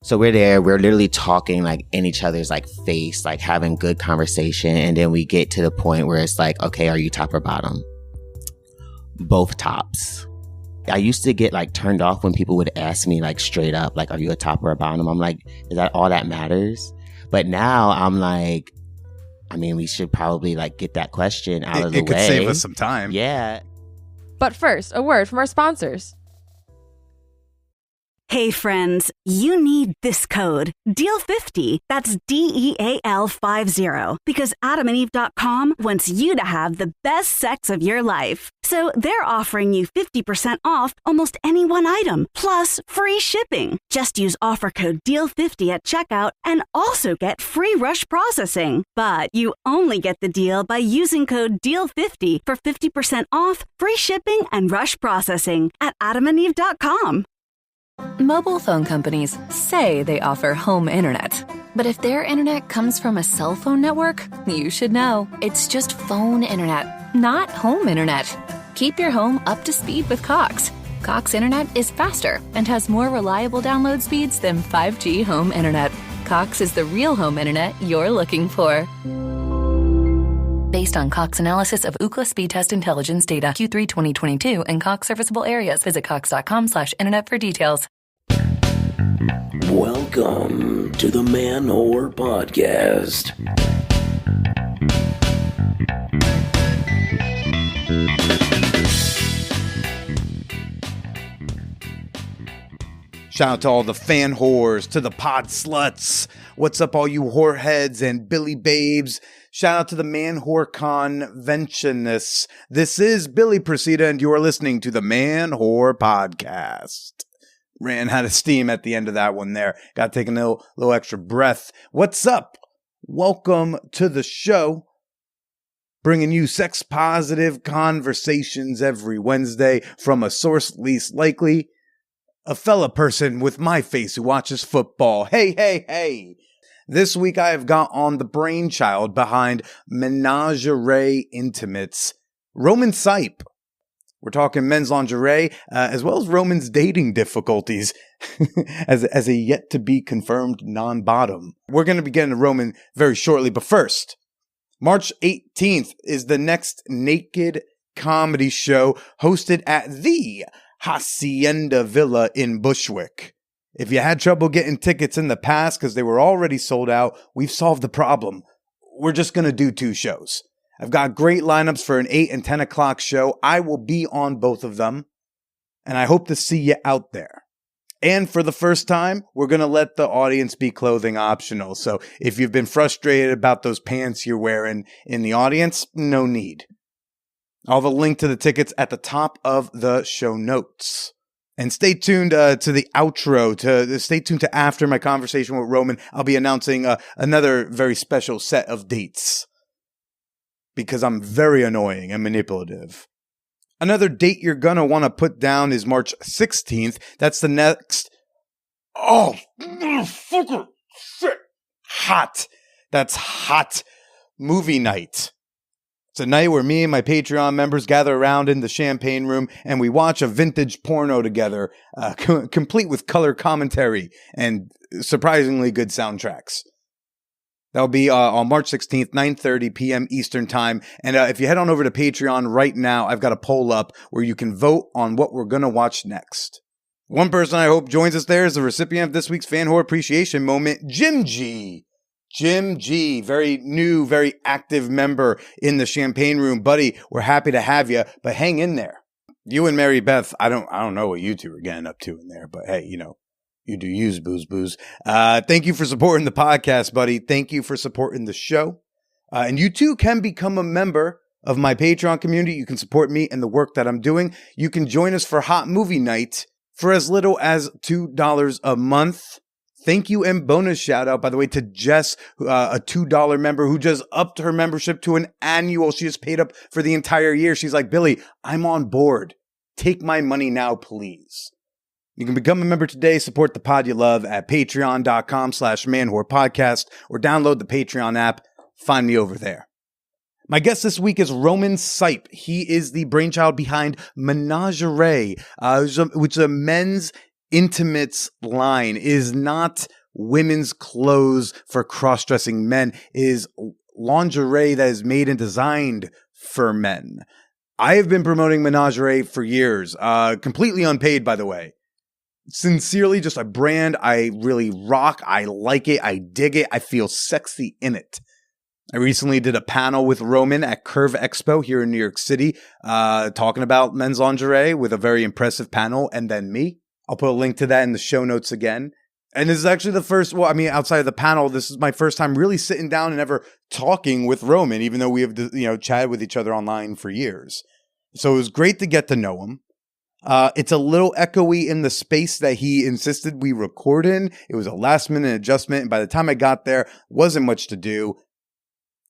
So we're there, we're literally talking like in each other's like face, like having good conversation. And then we get to the point where it's like, okay, are you top or bottom? Both tops. I used to get like turned off when people would ask me like straight up, like, are you a top or a bottom? I'm like, is that all that matters? But now I'm like, I mean, we should probably like get that question out of the way. It could save us some time. Yeah. But first, a word from our sponsors. Hey friends, you need this code, DEAL50. That's DEAL50. Because AdamandEve.com wants you to have the best sex of your life. So they're offering you 50% off almost any one item, plus free shipping. Just use offer code DEAL50 at checkout and also get free rush processing. But you only get the deal by using code DEAL50 for 50% off, free shipping, and rush processing at AdamandEve.com. Mobile phone companies say they offer home internet. But if their internet comes from a cell phone network, you should know. It's just phone internet, not home internet. Keep your home up to speed with Cox. Cox internet is faster and has more reliable download speeds than 5G home internet. Cox is the real home internet you're looking for. Based on Cox analysis of Ookla speed test intelligence data Q3 2022 and Cox serviceable areas. Visit cox.com/internet for details. Welcome to the Man-Whore Podcast. Shout out to all the fan whores, to the pod sluts. What's up, all you whoreheads and Billy babes? Shout out to the Man-Whore Conventionists. This is Billy Procida, and you are listening to the Man-Whore Podcast. Ran out of steam at the end of that one there. Got to take a little extra breath. What's up? Welcome to the show. Bringing you sex-positive conversations every Wednesday from a source least likely. A fella person with my face who watches football. Hey. This week I have got on the brainchild behind Menagerie Intimates, Roman Sipe. We're talking men's lingerie, as well as Roman's dating difficulties as a yet-to-be-confirmed non-bottom. We're going to be getting to Roman very shortly, but first, March 18th is the next naked comedy show hosted at the Hacienda Villa in Bushwick. If you had trouble getting tickets in the past because they were already sold out, we've solved the problem. We're just going to do 2 shows. I've got great lineups for an 8 and 10 o'clock show. I will be on both of them, and I hope to see you out there. And for the first time, we're going to let the audience be clothing optional. So if you've been frustrated about those pants you're wearing in the audience, no need. I'll have a link to the tickets at the top of the show notes. And stay tuned to the outro. Stay tuned to after my conversation with Roman. I'll be announcing another very special set of dates. Because I'm very annoying and manipulative. Another date you're going to want to put down is March 16th. That's the next... Oh, motherfucker! Shit! Hot. That's hot movie night. It's a night where me and my Patreon members gather around in the champagne room and we watch a vintage porno together, complete with color commentary and surprisingly good soundtracks. That'll be on March 16th, 9:30 p.m. Eastern Time. And if you head on over to Patreon right now, I've got a poll up where you can vote on what we're going to watch next. One person I hope joins us there is the recipient of this week's Fan Whore Appreciation Moment, Jim G. Jim G, very new, very active member in the Champagne Room. Buddy, we're happy to have you, but hang in there. You and Mary Beth, I don't know what you two are getting up to in there, but hey, you know. You do use booze. Thank you for supporting the podcast, buddy. Thank you for supporting the show. And you too can become a member of my Patreon community. You can support me and the work that I'm doing. You can join us for Hot Movie Night for as little as $2 a month. Thank you and bonus shout out, by the way, to Jess, a $2 member who just upped her membership to an annual. She just paid up for the entire year. She's like, Billy, I'm on board. Take my money now, please. You can become a member today, support the pod you love at patreon.com/manwhorepodcast or download the Patreon app. Find me over there. My guest this week is Roman Sipe. He is the brainchild behind Menagerie, which is a men's intimates line is not women's clothes for cross-dressing men, is lingerie that is made and designed for men. I have been promoting Menagerie for years, completely unpaid, by the way. Sincerely, just a brand I really rock. I like it. I dig it. I feel sexy in it. I recently did a panel with Roman at CurvExpo here in New York City, talking about men's lingerie with a very impressive panel, and then me. I'll put a link to that in the show notes again. And this is actually the first, outside of the panel, this is my first time really sitting down and ever talking with Roman, even though we have, chatted with each other online for years. So it was great to get to know him. It's a little echoey in the space that he insisted we record in. It was a last minute adjustment. And by the time I got there, wasn't much to do.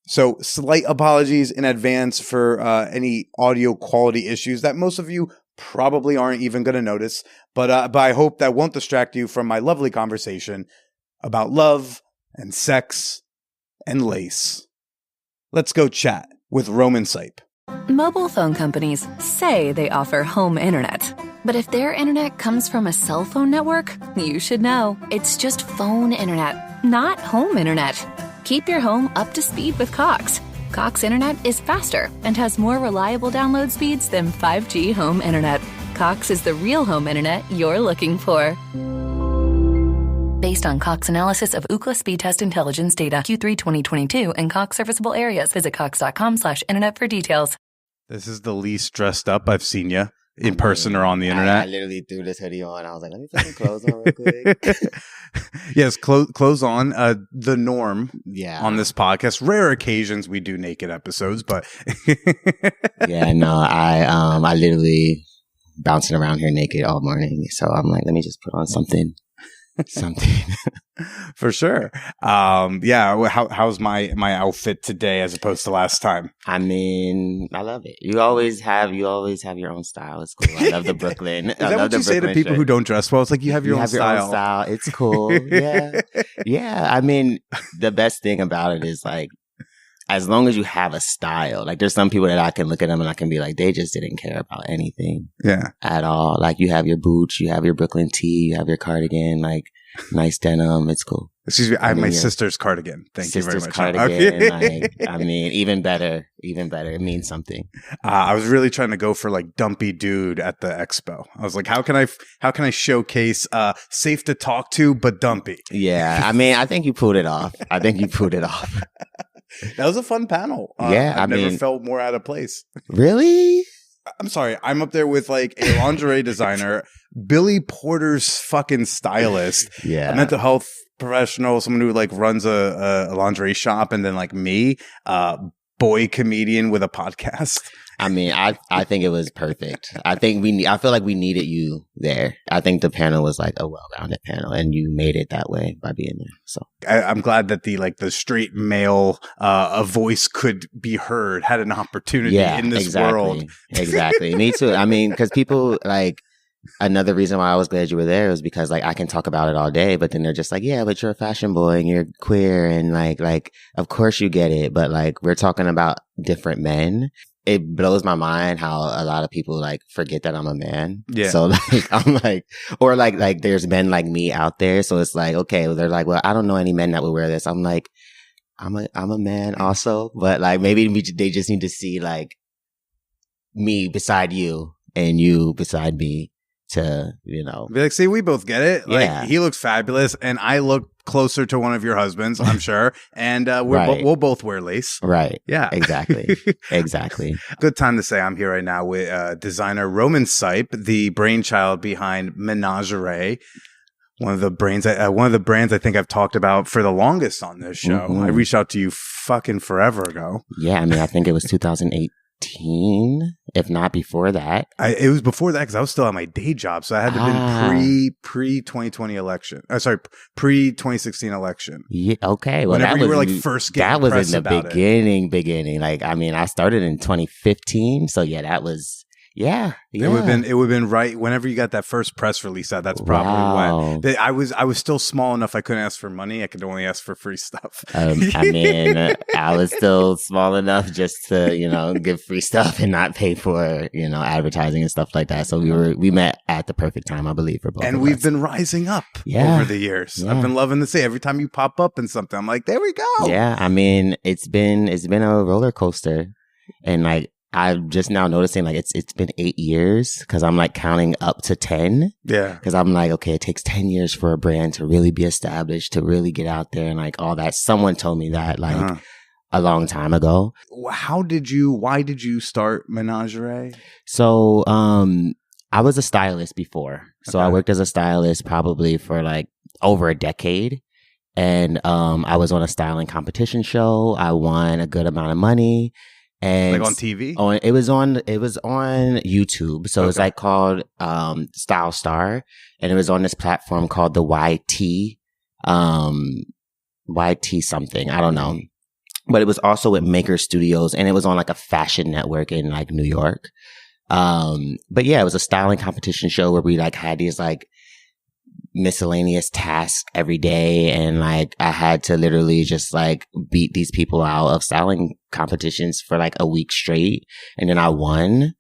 So slight apologies in advance for any audio quality issues that most of you probably aren't even going to notice. But I hope that won't distract you from my lovely conversation about love and sex and lace. Let's go chat with Roman Sipe. Mobile phone companies say they offer home internet. But if their internet comes from a cell phone network, you should know. It's just phone internet, not home internet. Keep your home up to speed with Cox. Cox internet is faster and has more reliable download speeds than 5G home internet. Cox is the real home internet you're looking for. Based on Cox analysis of Ookla speed test intelligence data, Q3 2022, and Cox serviceable areas. Visit cox.com/internet for details. This is the least dressed up I've seen you in person or on the internet. I literally threw this hoodie on. I was like, let me put some clothes on real quick. Yes, clothes on. The norm on this podcast. Rare occasions we do naked episodes, but yeah, no, I literally bouncing around here naked all morning. So I'm like, let me just put on something. For sure. How's my outfit today as opposed to last time? I mean, I love it. You always have your own style. It's cool. I love the Brooklyn. Is that what you say to people who don't dress well? It's like you have your own style. It's cool. Yeah. Yeah. I mean, the best thing about it is like, as long as you have a style, like there's some people that I can look at them and I can be like, they just didn't care about anything. Yeah. At all. Like you have your boots, you have your Brooklyn tee, you have your cardigan, like nice denim. It's cool. Excuse me. I have my sister's cardigan. Thank you very much. Cardigan. Like, I mean, even better. It means something. I was really trying to go for like dumpy dude at the expo. I was like, how can I showcase safe to talk to, but dumpy? Yeah. I mean, I think you pulled it off. That was a fun panel. I've never felt more out of place. Really? I'm sorry. I'm up there with like a lingerie designer, Billy Porter's fucking stylist, a mental health professional, someone who like runs a lingerie shop, and then like me, boy comedian with a podcast. I mean, I think it was perfect. I feel like we needed you there. I think the panel was like a well-rounded panel, and you made it that way by being there. So I'm glad that the straight male a voice could be heard, had an opportunity in this world. Exactly. Me too. I mean, because people like, another reason why I was glad you were there was because like I can talk about it all day, but then they're just like, yeah, but you're a fashion boy and you're queer, and like of course you get it, but like we're talking about different men. It blows my mind how a lot of people like forget that I'm a man. Yeah. So like I'm like, or like there's men like me out there. So it's like, okay, they're like, well, I don't know any men that would wear this. I'm like, I'm a man also, but like maybe they just need to see like me beside you and you beside me to, be like, see, we both get it. Like he looks fabulous and I look closer to one of your husbands, I'm sure. And we'll both wear lace. Right. Yeah. Exactly. Good time to say I'm here right now with designer Roman Sipe, the brainchild behind Menagerie. One of the brands I think I've talked about for the longest on this show. Mm-hmm. I reached out to you fucking forever ago. Yeah, I mean, I think it was 2018, if not before that. It was before that because I was still at my day job, so I had to have been pre 2020 election. Pre 2016 election. Yeah, okay. Well, whenever you were like first getting press about it. That was in the beginning. Like, I mean, I started in 2015, so yeah, that was. Yeah. It would have been right whenever you got that first press release out. That's probably when I was still small enough. I couldn't ask for money. I could only ask for free stuff. I mean, I was still small enough just to, give free stuff and not pay for, advertising and stuff like that. So we met at the perfect time, I believe, for both of us. And we've been rising up over the years. Yeah. I've been loving to see every time you pop up in something, I'm like, there we go. Yeah. I mean, it's been a roller coaster, and like, I'm just now noticing like it's been 8 years because I'm like counting up to 10. Yeah. Because I'm like, okay, it takes 10 years for a brand to really be established, to really get out there and like all that. Someone told me that like a long time ago. Why did you start Menagerie? So, I was a stylist before. So I worked as a stylist probably for like over a decade. And, I was on a styling competition show. I won a good amount of money. And like on TV? It was on YouTube. So it's like called Style Star, and it was on this platform called the YT something. I don't know. But it was also with Maker Studios, and it was on like a fashion network in like New York. But yeah, it was a styling competition show where we like had these like miscellaneous tasks every day, and like I had to literally just like beat these people out of styling competitions for like a week straight, and then I won.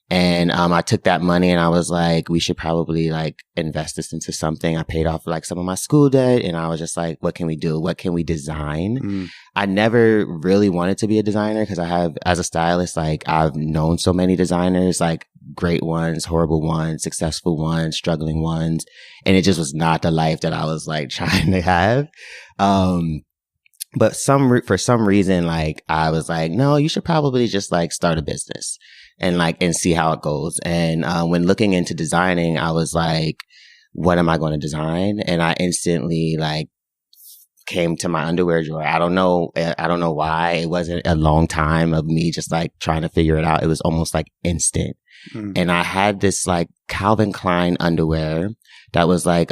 And I took that money and I was like, we should probably like invest this into something. I paid off like some of my school debt, and I was just like, what can we do? What can we design? I never really wanted to be a designer because as a stylist, like I've known so many designers, like great ones, horrible ones, successful ones, struggling ones. And it just was not the life that I was like trying to have. But for some reason, like I was like, no, you should probably just like start a business and see how it goes. And when looking into designing, I was like, what am I going to design? And I instantly like came to my underwear drawer. I don't know why. It wasn't a long time of me just like trying to figure it out. It was almost like instant. And I had this like Calvin Klein underwear that was like,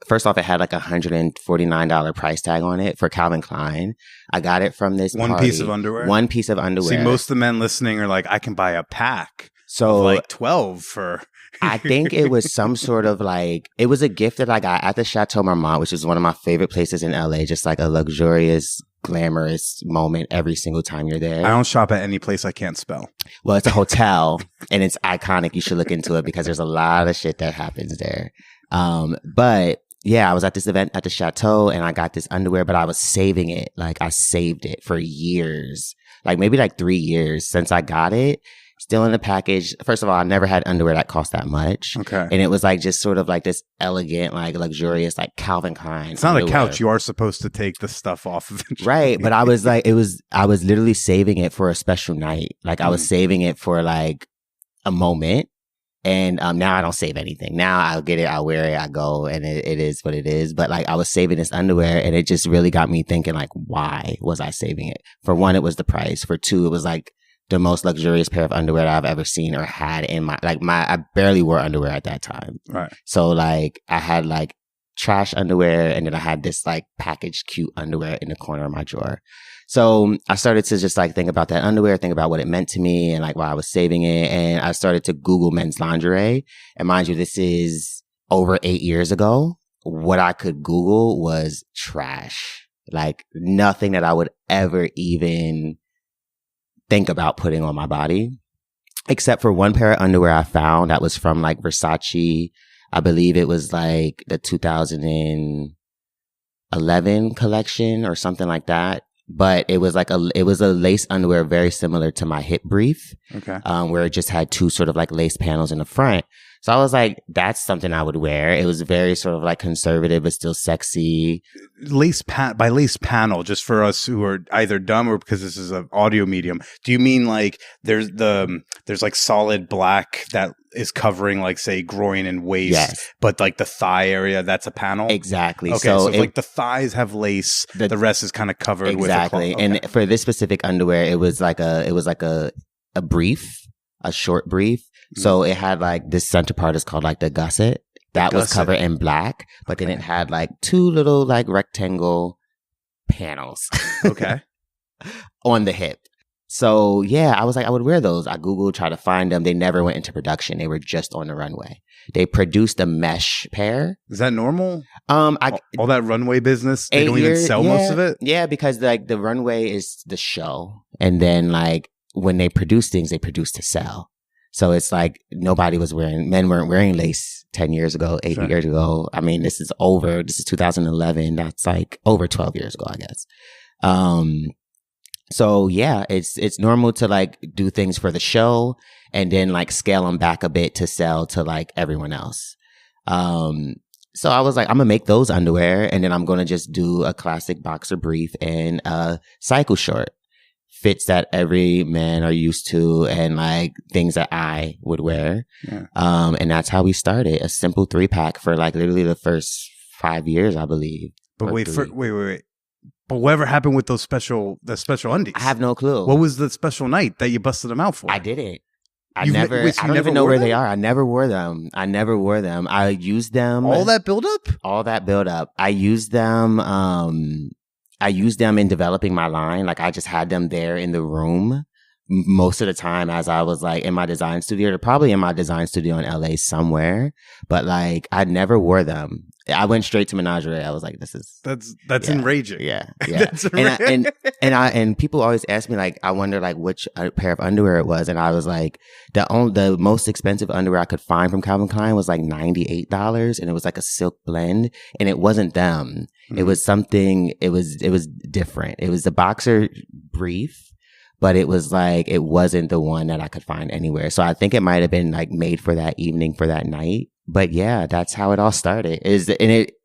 first off, it had like $149 price tag on it for Calvin Klein. I got it from this One piece of underwear. See, most of the men listening are like, I can buy a pack. So of like 12 for. I think it was some sort of like, it was a gift that I got at the Chateau Marmont, which is one of my favorite places in LA. Just like a luxurious, glamorous moment every single time you're there. I don't shop at any place I can't spell. Well, it's a hotel and it's iconic. You should look into it because there's a lot of shit that happens there. But yeah, I was at this event at the Chateau and I got this underwear, but I was saving it. Like I saved it for years, like maybe like 3 years since I got it. Still in the package. First of all, I never had underwear that cost that much. Okay. And it was like just sort of like this elegant, like luxurious, like Calvin Klein. It's not underwear. A couch. You are supposed to take the stuff off of it. Right. But I was like, I was literally saving it for a special night. Like I was saving it for like a moment. And now I don't save anything. Now I'll get it, I'll wear it, I go, and it is what it is. But like I was saving this underwear, and it just really got me thinking like, why was I saving it? For one, it was the price. For two, it was like the most luxurious pair of underwear that I've ever seen or had in I barely wore underwear at that time. Right. So like I had like trash underwear, and then I had this like packaged cute underwear in the corner of my drawer. So I started to just like think about that underwear, think about what it meant to me and like why I was saving it. And I started to Google men's lingerie. And mind you, this is over 8 years ago. What I could Google was trash. Like nothing that I would ever even think about putting on my body, except for one pair of underwear I found that was from like Versace. I believe it was like the 2011 collection or something like that. But it was like a lace underwear very similar to my hip brief. Okay. Where it just had two sort of like lace panels in the front. So I was like, that's something I would wear. It was very sort of like conservative, but still sexy. By lace panel, just for us who are either dumb or because this is an audio medium, do you mean like there's like solid black that is covering like say groin and waist, yes, but like the thigh area, that's a panel? Exactly. Okay, so like the thighs have lace, the rest is kind of covered exactly. with a And for this specific underwear, it was like a brief, a short brief. So it had like this center part is called like the gusset. That was covered in black, but then it had like two little like rectangle panels. Okay. On the hip. So yeah, I was like, I would wear those. I Googled, tried to find them. They never went into production. They were just on the runway. They produced a mesh pair. Is that normal? All that runway business, they don't even sell most of it? Yeah, because like the runway is the show. And then like when they produce things, they produce to sell. So it's like men weren't wearing lace 10 years ago, 8 years ago. I mean, this is 2011. That's like over 12 years ago, I guess. So yeah, it's normal to like do things for the show and then like scale them back a bit to sell to like everyone else. So I was like, I'm gonna make those underwear and then I'm gonna just do a classic boxer brief and a cycle short. Fits that every man are used to and like things that I would wear. Yeah. And that's how we started. A simple 3-pack for like literally the first 5 years, I believe. But wait. But whatever happened with the special undies? I have no clue. What was the special night that you busted them out for? I didn't. I don't even know where they are. I never wore them. I used them. All that build up? I used them. I used them in developing my line. Like I just had them there in the room most of the time as I was like in my design studio. They're probably in my design studio in LA somewhere, but like I never wore them. I went straight to Menagerie. I was like, that's enraging. Yeah. That's and people always ask me like, I wonder like which pair of underwear it was. And I was like, the most expensive underwear I could find from Calvin Klein was like $98. And it was like a silk blend and it wasn't them. Mm-hmm. It was something, it was different. It was a boxer brief. But it was like, it wasn't the one that I could find anywhere. So I think it might have been like made for that evening, for that night. But yeah, that's how it all started.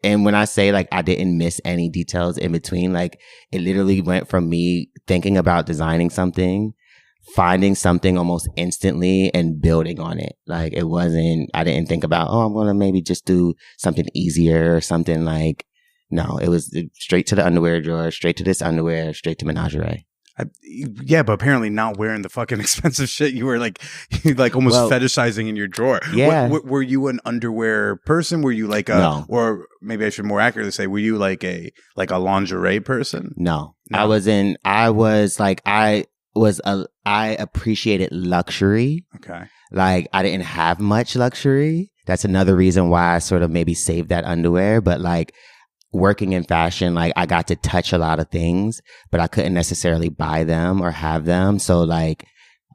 And when I say like I didn't miss any details in between, like it literally went from me thinking about designing something, finding something almost instantly and building on it. Like I didn't think about, I'm going to maybe just do something easier or something like, no, it was straight to the underwear drawer, straight to this underwear, straight to Menagerie. But apparently not wearing the fucking expensive shit. You were like almost fetishizing in your drawer. Yeah. Were you an underwear person? Were you like no. Or maybe I should more accurately say, were you like a lingerie person? No. I appreciated luxury. Okay. Like I didn't have much luxury. That's another reason why I sort of maybe saved that underwear. But like, working in fashion, like I got to touch a lot of things, but I couldn't necessarily buy them or have them. So like,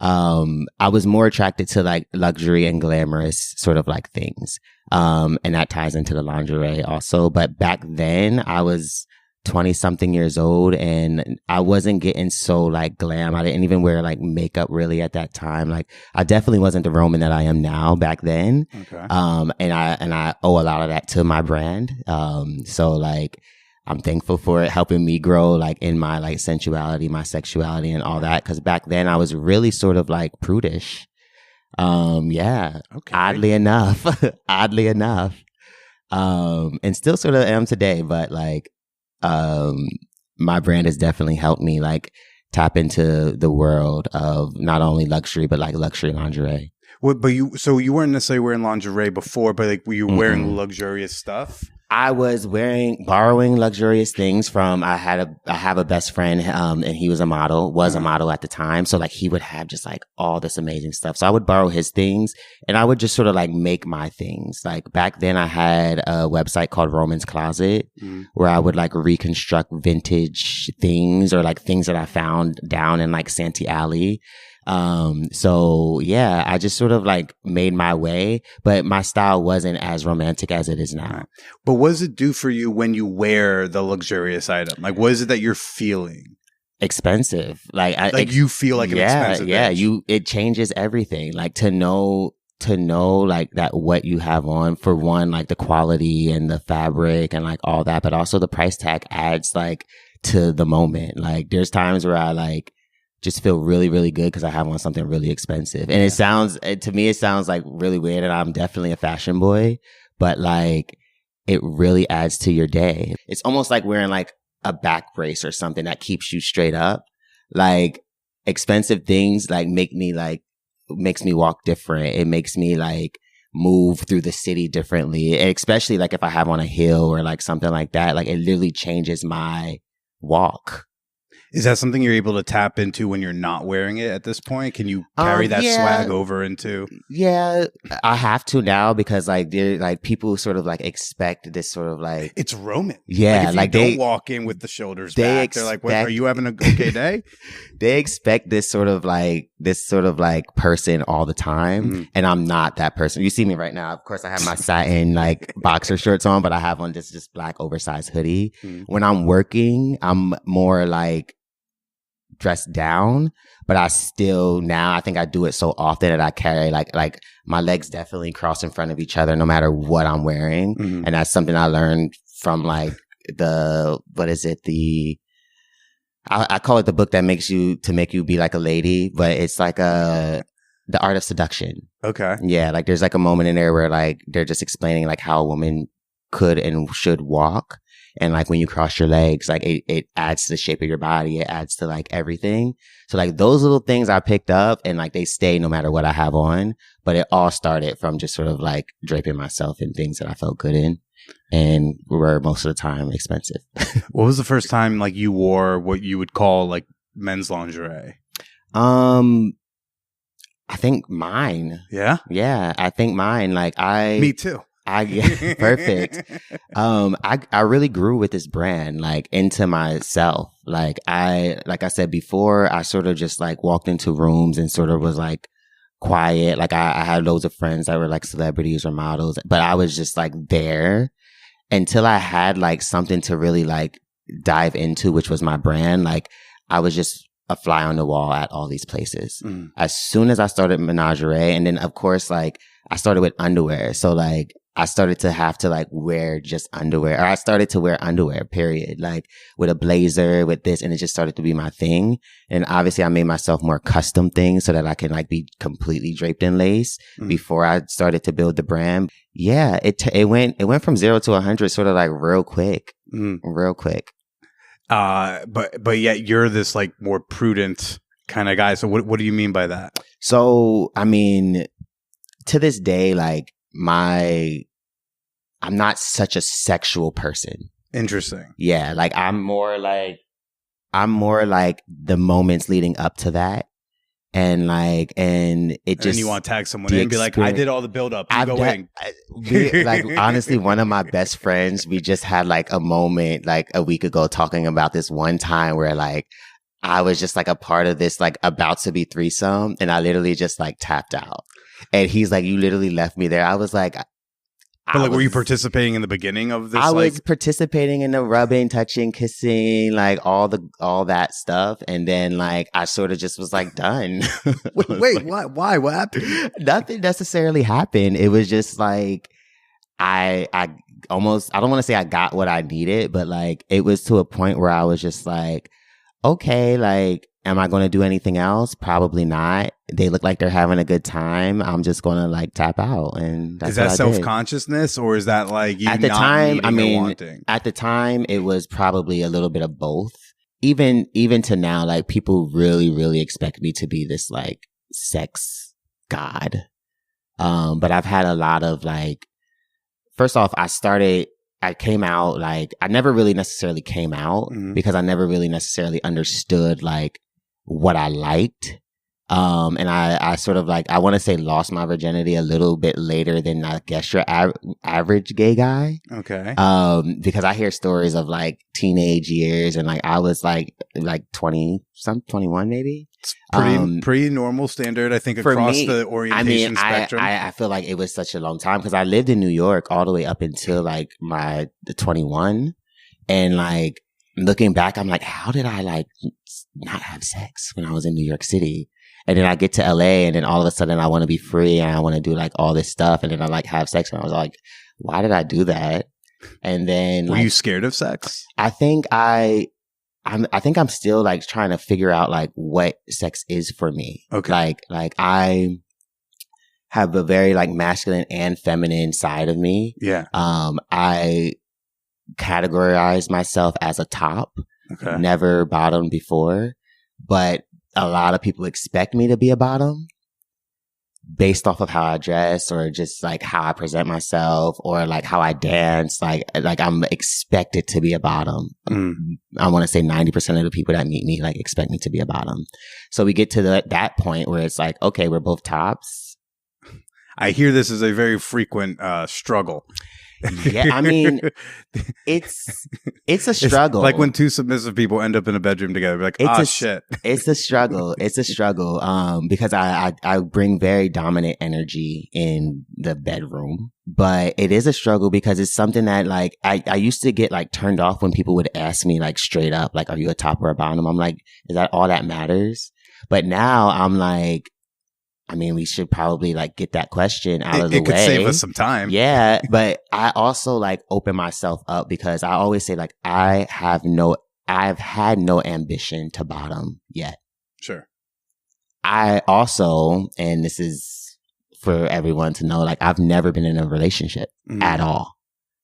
I was more attracted to like luxury and glamorous sort of like things. And that ties into the lingerie also. But back then I was 20 something years old and I wasn't getting so like glam. I didn't even wear like makeup really at that time. Like I definitely wasn't the Roman that I am now back then. Okay. And I owe a lot of that to my brand. So like I'm thankful for it helping me grow like in my like sensuality, my sexuality and all that. Cause back then I was really sort of like prudish. Yeah. Okay. Oddly enough. And still sort of am today, but like, my brand has definitely helped me like tap into the world of not only luxury, but like luxury lingerie. Well, but you weren't necessarily wearing lingerie before, but like were you wearing luxurious stuff? I was borrowing luxurious things from, I have a best friend, and he was a model at the time. So like he would have just like all this amazing stuff. So I would borrow his things and I would just sort of like make my things. Like back then I had a website called Roman's Closet where I would like reconstruct vintage things or like things that I found down in like Santee Alley. So yeah, I just sort of like made my way, but my style wasn't as romantic as it is now. But what does it do for you when you wear the luxurious item? Like, what is it that you're feeling? Expensive. You feel like an expensive. Yeah. It changes everything. Like to know like that what you have on, for one, like the quality and the fabric and like all that, but also the price tag adds like to the moment. Like there's times where I like just feel really, really good because I have on something really expensive. And to me, it sounds like really weird, and I'm definitely a fashion boy, but like it really adds to your day. It's almost like wearing like a back brace or something that keeps you straight up. Like expensive things like makes me walk different. It makes me like move through the city differently, and especially like if I have on a heel or like something like that, like it literally changes my walk. Is that something you're able to tap into when you're not wearing it at this point? Can you carry that swag over into? Yeah, I have to now because like they're like people sort of like expect this sort of like it's Roman. Yeah, like if you don't walk in with the shoulders back, they're like, "What? Are you having a okay day?" They expect this sort of like person all the time, and I'm not that person. You see me right now. Of course, I have my satin like boxer shorts on, but I have on this just black oversized hoodie. When I'm working, I'm more like dressed down, but I still now I think I do it so often that I carry like my legs definitely cross in front of each other no matter what I'm wearing, and that's something I learned from like I call it the book that make you be like a lady, but it's like The Art of Seduction. Okay. Yeah, like there's like a moment in there where like they're just explaining like how a woman could and should walk. And like when you cross your legs, like it adds to the shape of your body. It adds to like everything. So like those little things I picked up and like they stay no matter what I have on. But it all started from just sort of like draping myself in things that I felt good in and were most of the time expensive. What was the first time like you wore what you would call like men's lingerie? I think mine. Yeah? Yeah, I think mine. Me too. Perfect. I really grew with this brand, like into myself. Like I said before, I sort of just like walked into rooms and sort of was like quiet. Like I had loads of friends that were like celebrities or models, but I was just like there until I had like something to really like dive into, which was my brand. Like I was just a fly on the wall at all these places. As soon as I started Menagerie, and then of course like I started with underwear. So like I started to have to like wear just underwear, or I started to wear underwear, period, like with a blazer, with this, and it just started to be my thing. And obviously I made myself more custom things so that I can like be completely draped in lace before I started to build the brand. Yeah, it went from 0 to 100 sort of like real quick. But yet you're this like more prudent kind of guy. So what do you mean by that? So, I mean, to this day, like I'm not such a sexual person. Interesting. Yeah. Like I'm more like the moments leading up to that. And you want to tag someone in and be like, I did all the build up. Like honestly, one of my best friends, we just had like a moment like a week ago talking about this one time where like I was just like a part of this like about to be threesome, and I literally just like tapped out. And he's like, you literally left me there. I was like, were you participating in the beginning of this? I was participating in the rubbing, touching, kissing, like all that stuff. And then like, I sort of just was like done. Wait, why? What happened? Nothing necessarily happened. It was just like, I don't want to say I got what I needed, but like, it was to a point where I was just like, okay, like, am I going to do anything else? Probably not. They look like they're having a good time. I'm just going to like tap out. And that's is that self-consciousness, or is that like you at the not time? I mean, wanting? At the time, it was probably a little bit of both. Even to now, like people really, really expect me to be this like sex god. But I've had a lot of like. First off, I came out like I never really necessarily came out because I never really necessarily understood like what I liked. And I sort of like, I want to say lost my virginity a little bit later than I guess your average gay guy. Okay. Because I hear stories of like teenage years and like I was like 21 maybe. It's pretty normal standard, I think, across the orientation spectrum. I feel like it was such a long time because I lived in New York all the way up until like the 21. And like looking back, I'm like, how did I like not have sex when I was in New York City? And then I get to LA and then all of a sudden I want to be free and I want to do like all this stuff. And then I like have sex and I was like, why did I do that? And then were you scared of sex? I think I'm still like trying to figure out like what sex is for me. Okay. Like I have a very like masculine and feminine side of me. Yeah. I categorize myself as a top. Okay. Never bottom before, but a lot of people expect me to be a bottom. based off of how I dress or just like how I present myself or like how I dance, like I'm expected to be a bottom. I want to say 90% of the people that meet me like expect me to be a bottom. So we get to that point where it's like, okay, we're both tops. I hear this is a very frequent struggle. Yeah, I mean, it's a struggle. It's like when two submissive people end up in a bedroom together, like, shit. It's a struggle. It's a struggle. Because I bring very dominant energy in the bedroom, but it is a struggle because it's something that like I used to get like turned off when people would ask me like straight up, like, are you a top or a bottom? I'm like, is that all that matters? But now I'm like, I mean, we should probably like get that question out of the way. It could save us some time. Yeah. But I also like open myself up because I always say like, I've had no ambition to bottom yet. Sure. I also, and this is for everyone to know, like I've never been in a relationship at all.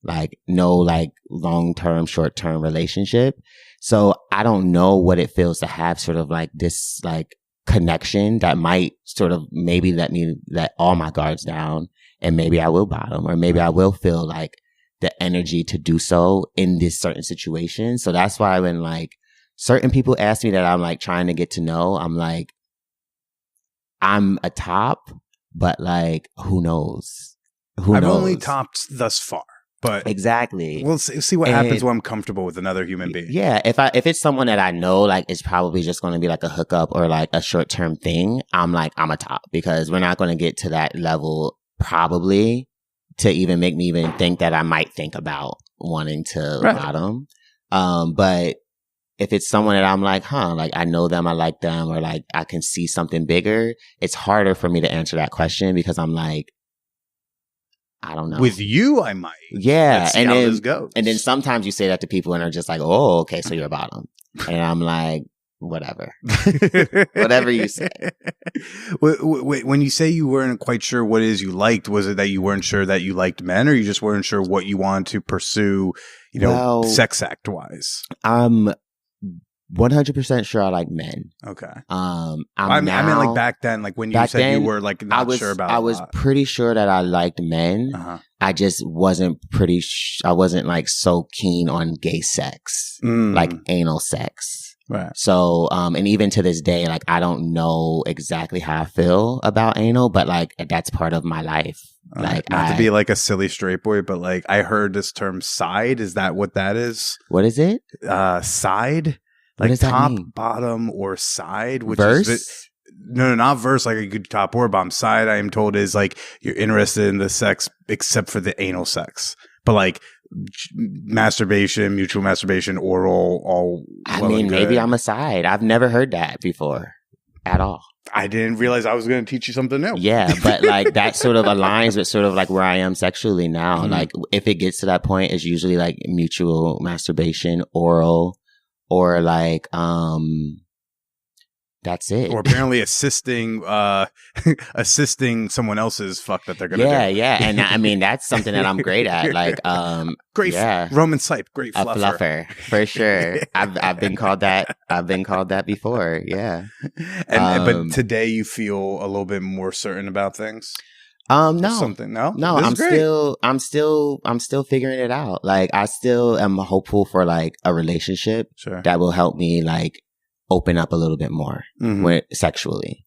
Like no like long-term, short-term relationship. So I don't know what it feels to have sort of like this like connection that might sort of maybe let me let all my guards down and maybe I will bottom or maybe I will feel like the energy to do so in this certain situation. So that's why when like certain people ask me that I'm like trying to get to know, I'm like, I'm a top, but like, who knows? I've only topped thus far. But exactly. We'll see what happens when I'm comfortable with another human being. Yeah. If it's someone that I know, like, it's probably just going to be like a hookup or like a short term thing, I'm a top because we're not going to get to that level probably to even make me even think that I might think about wanting to bottom. But if it's someone that I'm like, like I know them, I like them, or like I can see something bigger, it's harder for me to answer that question because I'm like, I don't know. With you, I might. Yeah. Let's see how this goes. And then sometimes you say that to people and are just like, oh, okay, so you're a bottom. And I'm like, whatever. Whatever you say. Wait, when you say you weren't quite sure what it is you liked, was it that you weren't sure that you liked men or you just weren't sure what you wanted to pursue, sex act wise? I'm 100% sure I like men. Okay. I mean, like back then, like when you said you were like not sure about it. I was pretty sure that I liked men. I just wasn't I wasn't like so keen on gay sex, like anal sex. Right. So, and even to this day, like I don't know exactly how I feel about anal, but like that's part of my life. Like not to be like a silly straight boy, but like I heard this term side. Is that what that is? What is it? Side. What like does top, that mean? Bottom, or side, which verse? is no, not verse. Like a good top or bottom. Side, I am told, is like you're interested in the sex except for the anal sex, but like masturbation, mutual masturbation, oral, all. I mean, maybe I'm a side. I've never heard that before at all. I didn't realize I was going to teach you something new. Yeah, but like that sort of aligns with sort of like where I am sexually now. Like if it gets to that point, it's usually like mutual masturbation, oral. Or like, that's it. Or apparently assisting someone else's fuck that they're gonna do. Yeah. And I mean, that's something that I'm great at. Like, great. Yeah. Roman Sipe, great fluffer. A fluffer, for sure. I've been called that. I've been called that before. Yeah. But today you feel a little bit more certain about things. No, something. No, I'm still figuring it out. Like, I still am hopeful for like a relationship that will help me like open up a little bit more sexually.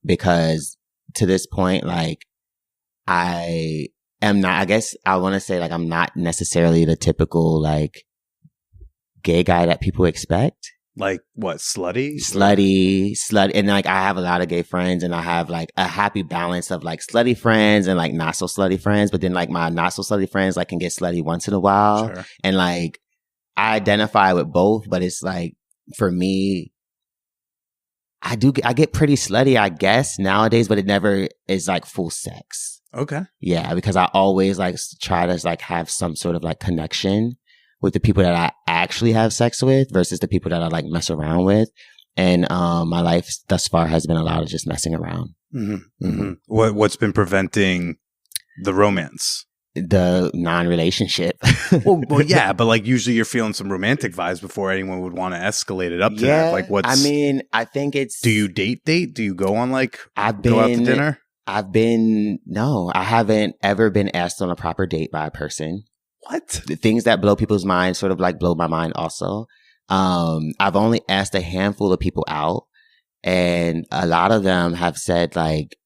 Because to this point, like I am not, I guess I want to say like, I'm not necessarily the typical like gay guy that people expect. Like what? Slutty. And like I have a lot of gay friends and I have like a happy balance of like slutty friends and like not so slutty friends. But then like my not so slutty friends like can get slutty once in a while. Sure. And like I identify with both, but it's like for me, I get pretty slutty, I guess nowadays, but it never is like full sex. Okay. Yeah. Because I always like try to like have some sort of like connection with the people that I actually have sex with versus the people that I like mess around with. And my life thus far has been a lot of just messing around. What's been preventing the romance? the non-relationship. well, yeah, but like usually you're feeling some romantic vibes before anyone would want to escalate it up to that. Like, what's? I mean, I think it's. Do you date? Do you go on like? Go out to dinner. No, I haven't ever been asked on a proper date by a person. What? The things that blow people's minds sort of like blow my mind also. I've only asked a handful of people out, and a lot of them have said like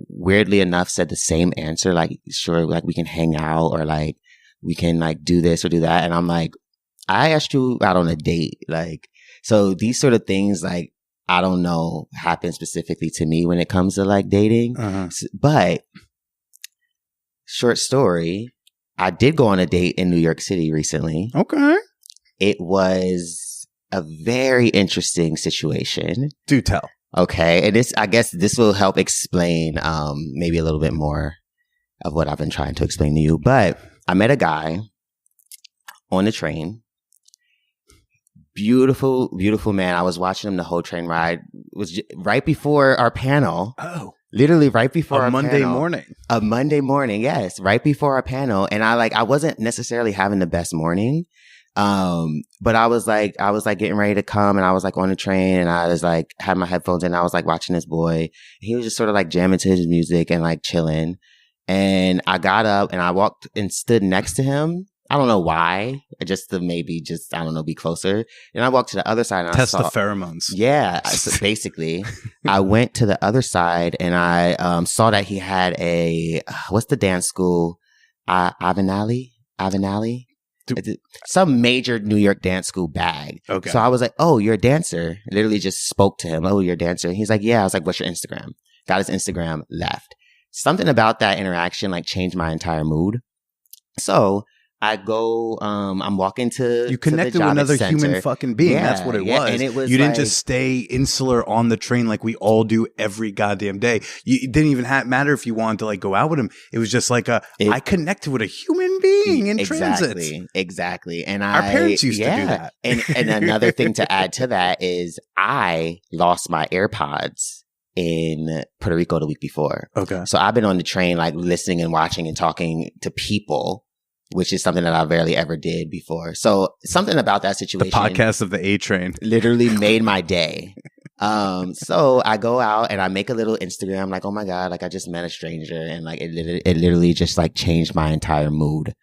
weirdly enough said the same answer, like, sure, like we can hang out or like we can like do this or do that. And I'm like, I asked you out on a date. Like, so these sort of things, like, I don't know, happen specifically to me when it comes to like dating. But short story, I did go on a date in New York City recently. Okay. It was a very interesting situation. Do tell. Okay. And I guess this will help explain maybe a little bit more of what I've been trying to explain to you. But I met a guy on the train. Beautiful, beautiful man. I was watching him the whole train ride. It was right before our panel. Oh. Literally right before our Monday panel. morning. A Monday morning, yes. Right before our panel. And I wasn't necessarily having the best morning. But I was like getting ready to come, and I was like on the train, and I was like had my headphones in, and I was like watching this boy. He was just sort of like jamming to his music and like chilling. And I got up and I walked and stood next to him. I don't know why, just to maybe just, I don't know, be closer. And I walked to the other side and test I saw the pheromones. Yeah. So basically, I went to the other side and I saw that he had what's the dance school? Avenali? Some major New York dance school bag. Okay. So I was like, oh, you're a dancer. I literally just spoke to him. Oh, you're a dancer. And he's like, yeah. I was like, what's your Instagram? Got his Instagram, left. Something about that interaction like changed my entire mood. So I go, I'm walking to you connected with another human fucking being. Yeah, that's what it was. And it was you didn't just stay insular on the train like we all do every goddamn day. It didn't even matter if you wanted to like go out with him. It was just like I connected with a human being in transit. Exactly. And our parents used to do that. And another thing to add to that is I lost my AirPods in Puerto Rico the week before. Okay. So I've been on the train like listening and watching and talking to people, which is something that I rarely ever did before. So something about that situation. The podcast of the A train literally made my day. So I go out and I make a little Instagram like, oh my God, like I just met a stranger, and like it literally just like changed my entire mood.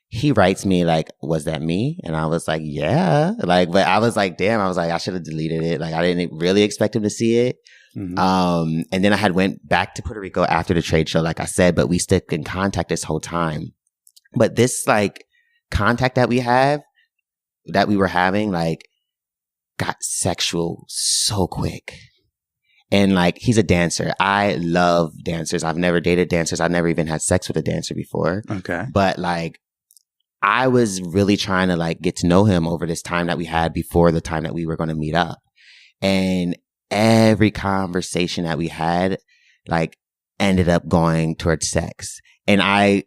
He writes me like, was that me? And I was like, yeah. Like, but I was like, damn, I was like, I should have deleted it. Like I didn't really expect him to see it. Mm-hmm. And then I had went back to Puerto Rico after the trade show, like I said, but we stuck in contact this whole time. But this like contact that we were having, like got sexual so quick. And like, he's a dancer. I love dancers. I've never dated dancers. I've never even had sex with a dancer before. Okay. But like, I was really trying to like get to know him over this time that we had before the time that we were going to meet up. And every conversation that we had, like, ended up going towards sex. And I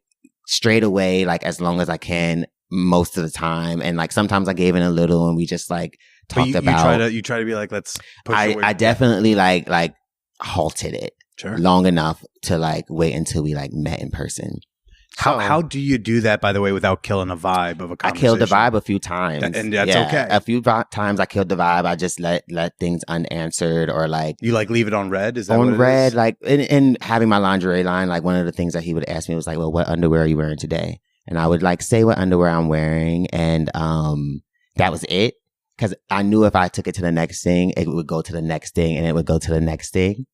straight away, like, as long as I can, most of the time. And like, sometimes I gave in a little and we just like talked about. You try to be like, let's push I definitely like halted it long enough to like wait until we like met in person. How do you do that, by the way, without killing a vibe of a conversation? I killed the vibe a few times. And that's okay. A few times I killed the vibe. I just let things unanswered, or like... You like leave it on red? Is that on what it red, is? like, and having my lingerie line, like one of the things that he would ask me was like, well, what underwear are you wearing today? And I would like say what underwear I'm wearing, and that was it. Because I knew if I took it to the next thing, it would go to the next thing, and it would go to the next thing.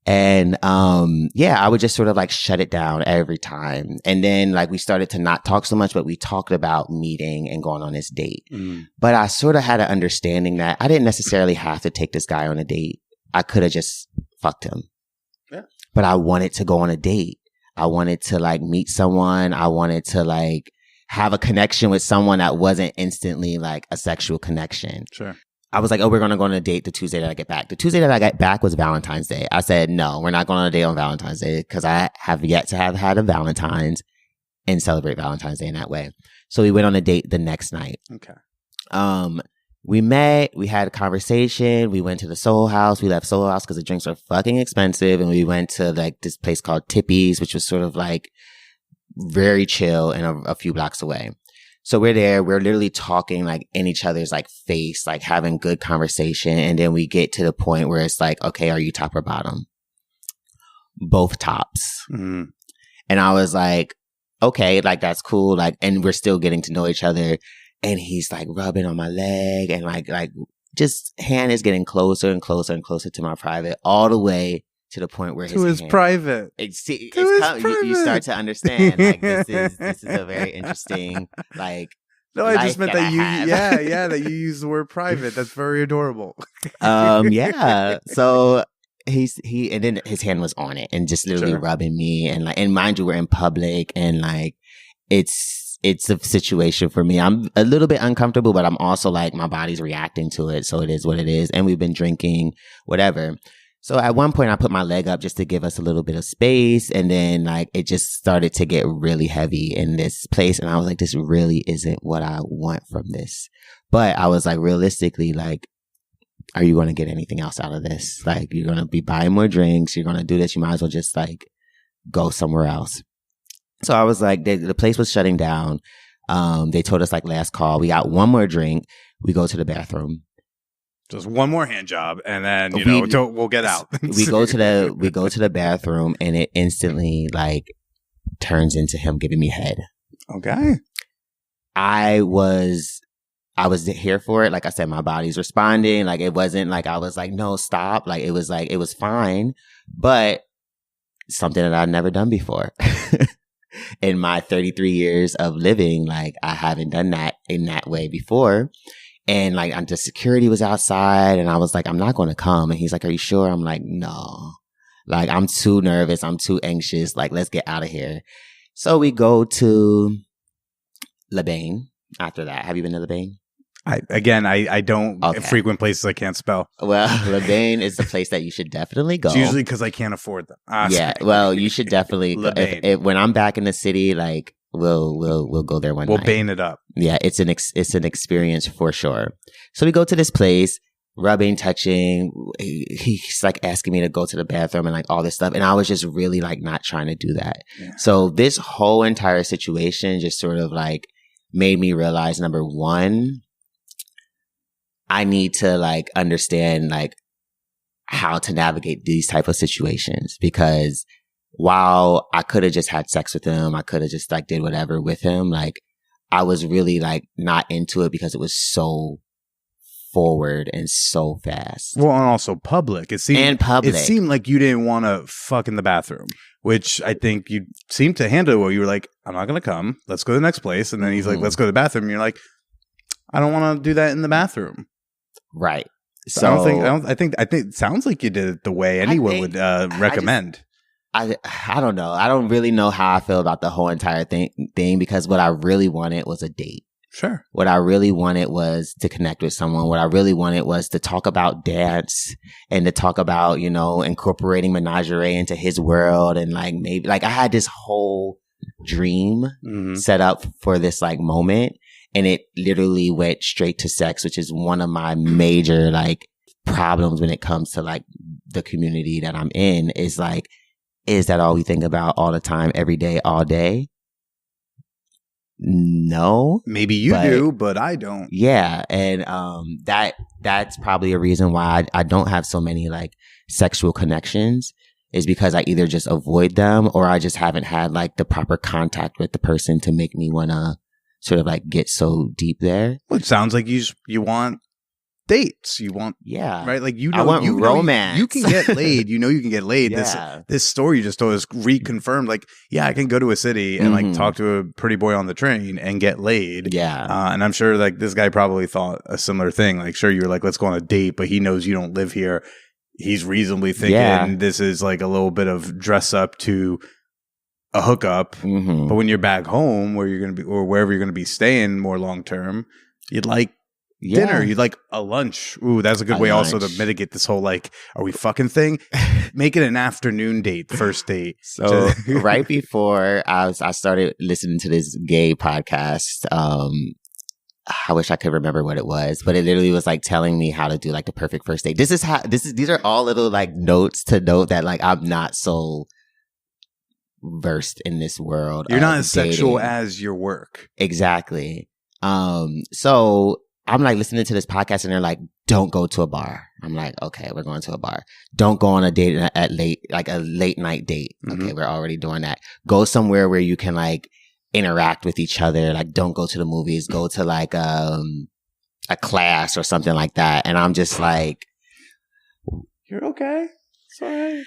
And, I would just sort of like shut it down every time. And then like we started to not talk so much, but we talked about meeting and going on this date. But I sort of had an understanding that I didn't necessarily have to take this guy on a date. I could have just fucked him. Yeah. But I wanted to go on a date. I wanted to like meet someone. I wanted to like have a connection with someone that wasn't instantly like a sexual connection. Sure. I was like, oh, we're going to go on a date the Tuesday that I get back. The Tuesday that I got back was Valentine's Day. I said, no, we're not going on a date on Valentine's Day because I have yet to have had a Valentine's and celebrate Valentine's Day in that way. So we went on a date the next night. Okay. We met, we had a conversation. We went to the Soho House. We left Soho House because the drinks were fucking expensive. And we went to like this place called Tippy's, which was sort of like very chill and a few blocks away. So we're there, we're literally talking like in each other's like face, like having good conversation. And then we get to the point where it's like, okay, are you top or bottom? Both tops. Mm-hmm. And I was like, okay, like that's cool. Like, and we're still getting to know each other. And he's like rubbing on my leg and like just hand is getting closer and closer and closer to my private, all the way to the point where his hand, private. You start to understand. Like this is a very interesting like. No, I just meant that you. have. Yeah, that you use the word private. That's very adorable. Yeah. So he and then his hand was on it and just literally rubbing me and like, and mind you, we're in public and like it's a situation for me. I'm a little bit uncomfortable, but I'm also like my body's reacting to it, so it is what it is. And we've been drinking, whatever. So at one point I put my leg up just to give us a little bit of space. And then like it just started to get really heavy in this place. And I was like, this really isn't what I want from this. But I was like, realistically, like, are you going to get anything else out of this? Like, you're going to be buying more drinks. You're going to do this. You might as well just like go somewhere else. So I was like, the place was shutting down. They told us like last call. We got one more drink. We go to the bathroom. Just one more hand job, and then we'll get out. we go to the bathroom, and it instantly like turns into him giving me head. Okay. I was here for it. Like I said, my body's responding. Like it wasn't like I was like, no, stop. Like it was fine, but something that I'd never done before. In my 33 years of living, like I haven't done that in that way before. And like the security was outside and I was like, I'm not going to come. And he's like, are you sure? I'm like, no, like I'm too nervous. I'm too anxious. Like, let's get out of here. So we go to Le Bain after that. Have you been to Le Bain? I don't frequent places I can't spell. Well, Le Bain is the place that you should definitely go. It's usually because I can't afford them. Yeah. Well, you should definitely go. If when I'm back in the city, like we'll go there one night. We'll Bain it up. Yeah, it's an experience for sure. So we go to this place, rubbing, touching. He's like asking me to go to the bathroom and like all this stuff, and I was just really like not trying to do that. Yeah. So this whole entire situation just sort of like made me realize, number one, I need to like understand like how to navigate these type of situations, because while I could have just had sex with him, I could have just like did whatever with him, like I was really like not into it because it was so forward and so fast. Well, and also public. It seemed like you didn't want to fuck in the bathroom, which I think you seemed to handle well. You were like, I'm not going to come. Let's go to the next place. And then he's like, let's go to the bathroom. And you're like, I don't want to do that in the bathroom. Right. So I think it sounds like you did it the way anyone would recommend. I don't know. I don't really know how I feel about the whole entire thing because what I really wanted was a date. Sure. What I really wanted was to connect with someone. What I really wanted was to talk about dance and to talk about, incorporating menagerie into his world. And like maybe like I had this whole dream set up for this like moment. And it literally went straight to sex, which is one of my major like problems when it comes to like the community that I'm in, is like, is that all we think about all the time, every day, all day? No. Maybe you do, but I don't. Yeah. And that's probably a reason why I don't have so many like sexual connections, is because I either just avoid them or I just haven't had like the proper contact with the person to make me want to sort of like get so deep there. Well, it sounds like you want dates. You want, right? Like I want romance. You can get laid. You can get laid. Yeah. This story you just told us reconfirmed. Like, yeah, I can go to a city and like talk to a pretty boy on the train and get laid. Yeah, and I'm sure like this guy probably thought a similar thing. Like, sure, you're like, let's go on a date, but he knows you don't live here. He's reasonably thinking this is like a little bit of dress up to a hookup. But when you're back home where you're going to be, or wherever you're going to be staying more long term, you'd like dinner. You'd like a lunch. Ooh, that's a good way also to mitigate this whole like, are we fucking thing? Make it an afternoon date, first date. So right before I started listening to this gay podcast, I wish I could remember what it was, but it literally was like telling me how to do like the perfect first date. These are all little like notes to note that like I'm not so versed in this world. You're not as dating. sexual as your work. Exactly. So I'm like listening to this podcast and they're like, don't go to a bar. I'm like, okay, we're going to a bar. Don't go on a date at a late night date. Mm-hmm. Okay, we're already doing that. Go somewhere where you can like interact with each other. Like, don't go to the movies. Go to like a class or something like that. And I'm just like, you're okay. It's all right.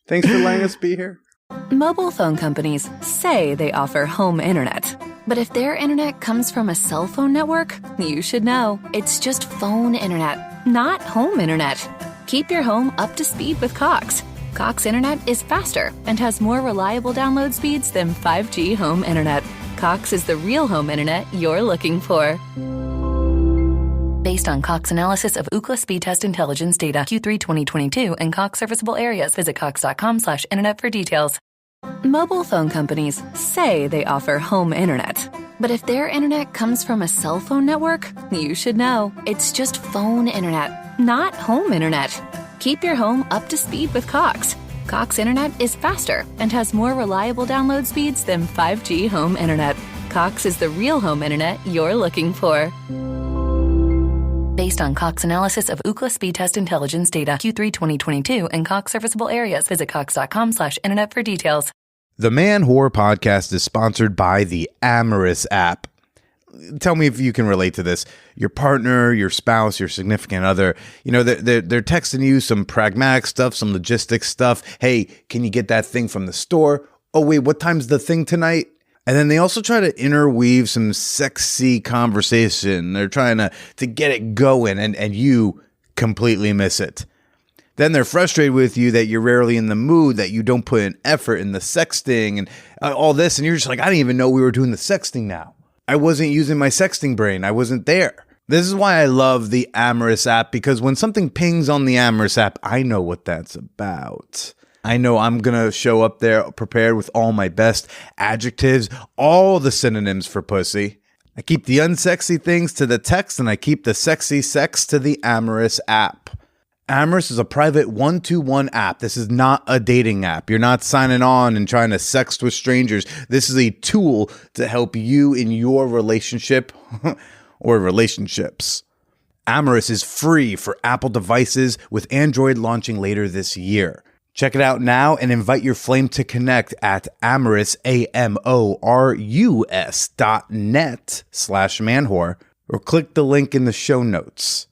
Thanks for letting us be here. Mobile phone companies say they offer home internet. But if their internet comes from a cell phone network, you should know. It's just phone internet, not home internet. Keep your home up to speed with Cox. Cox internet is faster and has more reliable download speeds than 5G home internet. Cox is the real home internet you're looking for. Based on Cox analysis of Ookla speed test intelligence data Q3 2022 and Cox serviceable areas, visit cox.com/internet for details. Mobile phone companies say they offer home internet. But if their internet comes from a cell phone network, you should know. It's just phone internet, not home internet. Keep your home up to speed with Cox. Cox internet is faster and has more reliable download speeds than 5G home internet. Cox is the real home internet you're looking for. Based on Cox analysis of Ookla speed test intelligence data Q3 2022 and Cox serviceable areas, visit cox.com/internet for details. The Man Whore Podcast is sponsored by the Amorous app. Tell me if you can relate to this. Your partner, your spouse, your significant other, you know, they're texting you some pragmatic stuff, some logistics stuff. Hey, can you get that thing from the store? Oh, wait, what time's the thing tonight? And then they also try to interweave some sexy conversation. They're trying to get it going, and you completely miss it. Then they're frustrated with you that you're rarely in the mood, that you don't put in effort in the sexting and all this. And you're just like, I didn't even know we were doing the sexting now. I wasn't using my sexting brain. I wasn't there. This is why I love the Amorous app, because when something pings on the Amorous app, I know what that's about. I know I'm going to show up there prepared with all my best adjectives, all the synonyms for pussy. I keep the unsexy things to the text, and I keep the sexy sex to the Amorous app. Amorous is a private one-to-one app. This is not a dating app. You're not signing on and trying to sext with strangers. This is a tool to help you in your relationship or relationships. Amorous is free for Apple devices, with Android launching later this year. Check it out now and invite your flame to connect at amorous, amorous.net/manwhore, or click the link in the show notes.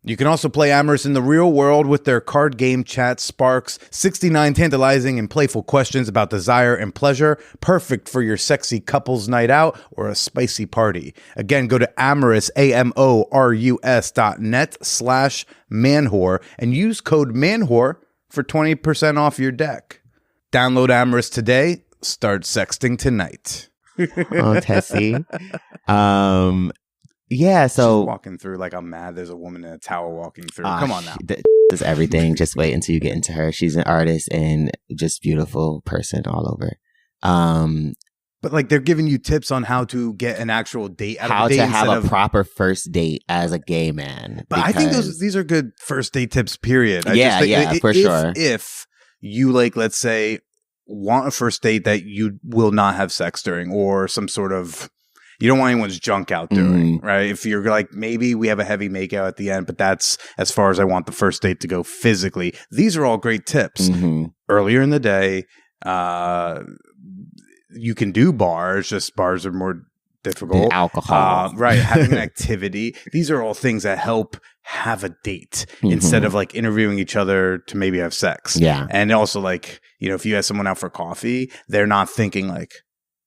You can also play Amorous in the real world with their card game chat sparks 69 tantalizing and playful questions about desire and pleasure, perfect for your sexy couples night out or a spicy party. Again, go to amorous, amorous.net/manwhore and use code manwhore for 20% off your deck. Download Amorous today. Start sexting tonight. Oh, Tessie. Yeah, so she's walking through like I'm mad there's a woman in a tower walking through. Come on now. Does everything. Just wait until you get into her. She's an artist and just beautiful person all over. But like they're giving you tips on how to get an actual date out how of a date to have a proper first date as a gay man. But I think these are good first date tips, period. For sure. If you like, let's say, want a first date that you will not have sex during, or some sort of, you don't want anyone's junk out during, right? If you're like, maybe we have a heavy makeout at the end, but that's as far as I want the first date to go physically. These are all great tips. Earlier in the day, you can do bars, just bars are more difficult. Alcohol. Right. Having an activity. These are all things that help have a date instead of like interviewing each other to maybe have sex. Yeah. And also like, you know, if you have someone out for coffee, they're not thinking like,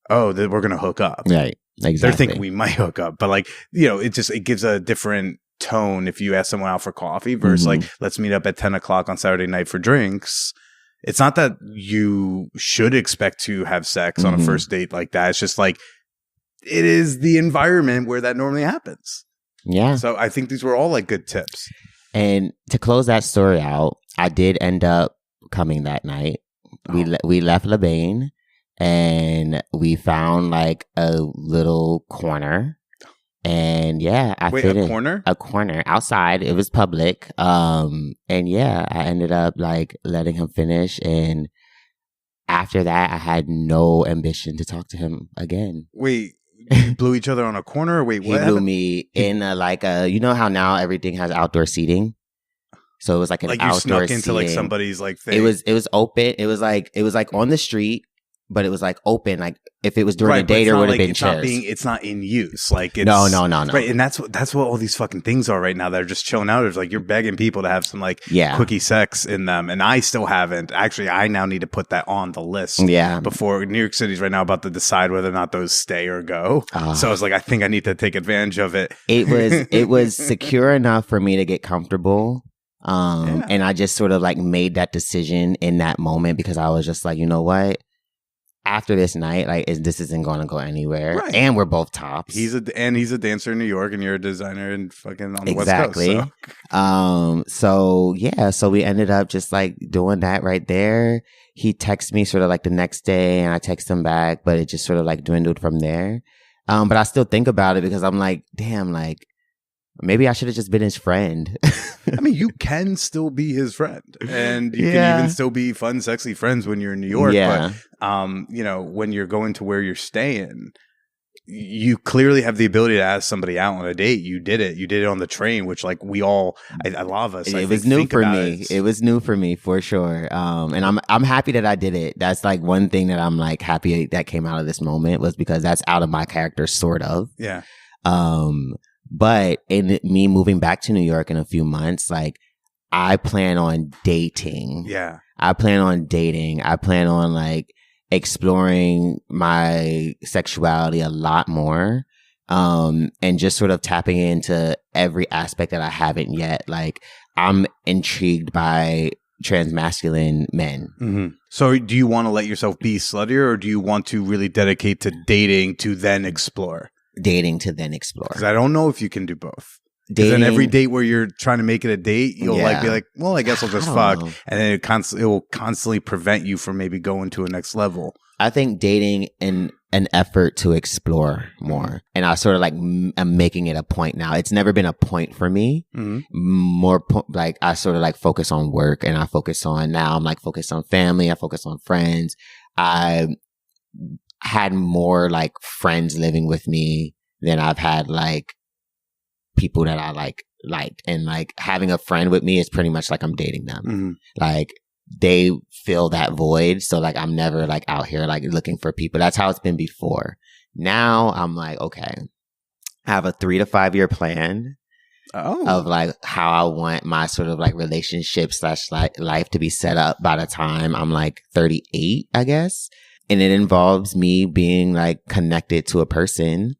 oh, we're going to hook up. Right. Exactly. They're thinking we might hook up. But like, you know, it gives a different tone if you ask someone out for coffee versus like, let's meet up at 10 o'clock on Saturday night for drinks. It's not that you should expect to have sex on a first date like that. It's just like, it is the environment where that normally happens. Yeah. So I think these were all like good tips. And to close that story out, I did end up coming that night. We left LeBain and we found like a little corner. And yeah, I Wait, finished a corner? A corner outside. It was public. And yeah, I ended up like letting him finish, and after that, I had no ambition to talk to him again. Wait, you blew each other on a corner? Wait, He what? blew me in you know how now everything has outdoor seating? So it was like an like you outdoor snuck into like seating. somebody's like thing. It was open. It was like on the street, but it was like open. Like if it was during the day, there would have been chairs. It's not in use. Like it's, no. Right, and that's what all these fucking things are right now. They're just chilling out. It's like you're begging people to have some like quickie sex in them, and I still haven't. Actually, I now need to put that on the list. Yeah. Before New York City's right now about to decide whether or not those stay or go. So I was like, I think I need to take advantage of it. It was secure enough for me to get comfortable. And I just sort of like made that decision in that moment because I was just like, you know what? After this night, like this isn't going to go anywhere, right. And we're both tops. He's a dancer in New York, and you're a designer and fucking on the West Coast. So we ended up just like doing that right there. He texted me sort of like the next day, and I text him back, but it just sort of like dwindled from there. But I still think about it because I'm like, damn, like maybe I should have just been his friend. I mean, you can still be his friend, and you can even still be fun, sexy friends when you're in New York. Yeah. But, you know, when you're going to where you're staying, you clearly have the ability to ask somebody out on a date. You did it. You did it on the train, which like we all, a lot of us. It was new for me. It was new for me for sure. And I'm happy that I did it. That's like one thing that I'm like happy that came out of this moment was because that's out of my character, sort of. Yeah. But in me moving back to New York in a few months, like I plan on dating. Yeah. I plan on like exploring my sexuality a lot more. And just sort of tapping into every aspect that I haven't yet. Like I'm intrigued by transmasculine men. Mm-hmm. So do you want to let yourself be sluttier, or do you want to really dedicate to dating to then explore? Dating to then explore. Because I don't know if you can do both. Because then every date where you're trying to make it a date, you'll like be like, well, I guess I'll just fuck. Know. And then it will constantly prevent you from maybe going to a next level. I think dating in an effort to explore more. And I sort of like I'm making it a point now. It's never been a point for me. Mm-hmm. More like I sort of like focus on work, and I focus on now I'm like focused on family. I focus on friends. I had more like friends living with me than I've had like people that I liked, and like having a friend with me is pretty much like I'm dating them. Mm-hmm. Like they fill that void. So like I'm never like out here like looking for people. That's how it's been before. Now I'm like, okay, I have a 3 to 5 year plan of like how I want my sort of like relationship / like life to be set up by the time I'm like 38, I guess. And it involves me being like connected to a person,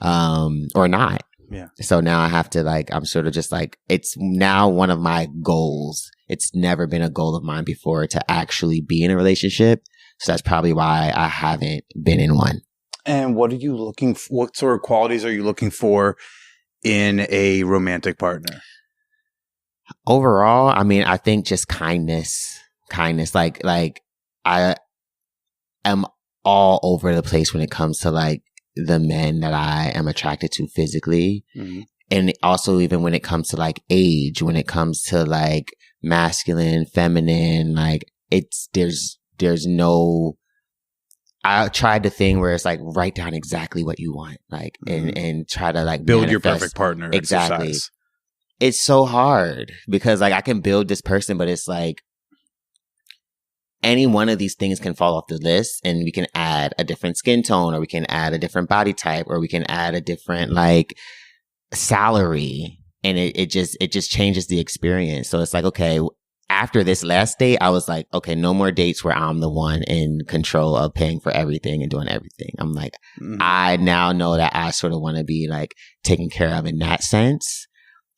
or not. Yeah. So now I have to like, I'm sort of just like, it's now one of my goals. It's never been a goal of mine before to actually be in a relationship. So that's probably why I haven't been in one. And what are you looking for? What sort of qualities are you looking for in a romantic partner? Overall, I mean, I think just kindness, like I am all over the place when it comes to like the men that I am attracted to physically. Mm-hmm. And also even when it comes to like age, when it comes to like masculine, feminine, like there's no, I tried the thing where it's like write down exactly what you want, like, and try to like build your perfect partner. Exactly. Exercise. It's so hard because like I can build this person, but it's like any one of these things can fall off the list, and we can add a different skin tone, or we can add a different body type, or we can add a different like salary. And it just changes the experience. So it's like, okay, after this last date, I was like, okay, no more dates where I'm the one in control of paying for everything and doing everything. I'm like, I now know that I sort of want to be like taken care of in that sense.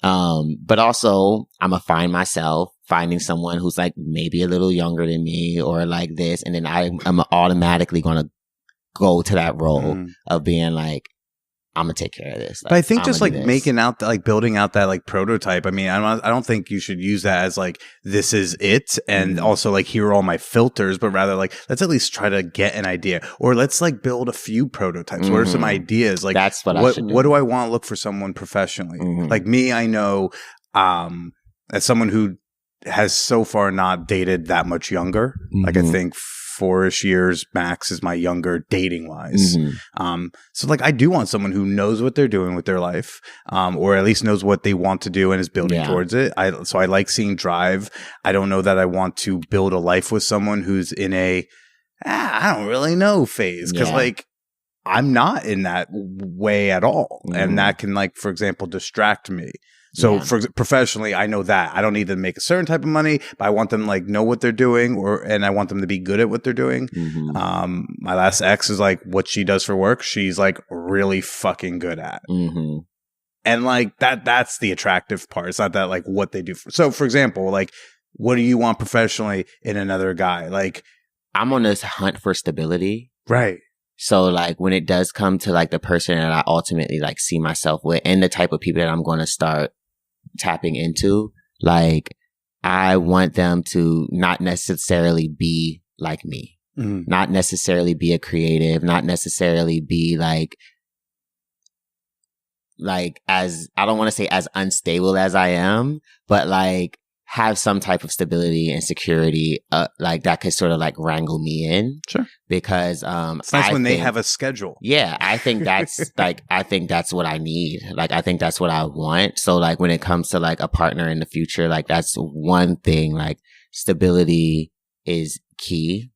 But also I'm gonna find myself finding someone who's like maybe a little younger than me or like this. And then I'm automatically going to go to that role of being like, I'm gonna take care of this. Like, but I think just like making out, like building out that like prototype. I mean, I don't think you should use that as like, this is it. And also like, here are all my filters, but rather like, let's at least try to get an idea, or let's like build a few prototypes. What are some ideas? Like that's what do I want to look for someone professionally? Like me, I know, as someone who has so far not dated that much younger, like I think 4-ish years max is my younger dating wise. So like I do want someone who knows what they're doing with their life, or at least knows what they want to do and is building towards it. So I like seeing drive. I don't know that I want to build a life with someone who's in a I don't really know phase, because like I'm not in that way at all, and that can, like, for example, distract me. So professionally, I know that I don't need to make a certain type of money, but I want them to like know what they're doing, and I want them to be good at what they're doing. My last ex is like, what she does for work, she's like really fucking good at. And like that's the attractive part. It's not that like what they do. So for example, like, what do you want professionally in another guy? Like, I'm on this hunt for stability. Right. So like when it does come to like the person that I ultimately like see myself with and the type of people that I'm going to start tapping into, like I want them to not necessarily be like me, not necessarily be a creative, not necessarily be like as, I don't want to say as unstable as I am, but like have some type of stability and security, like that could sort of like wrangle me in. Sure. Because, it's nice when they have a schedule. Yeah. I think that's I think that's what I need. Like, I think that's what I want. So like when it comes to like a partner in the future, like that's one thing, like stability is key.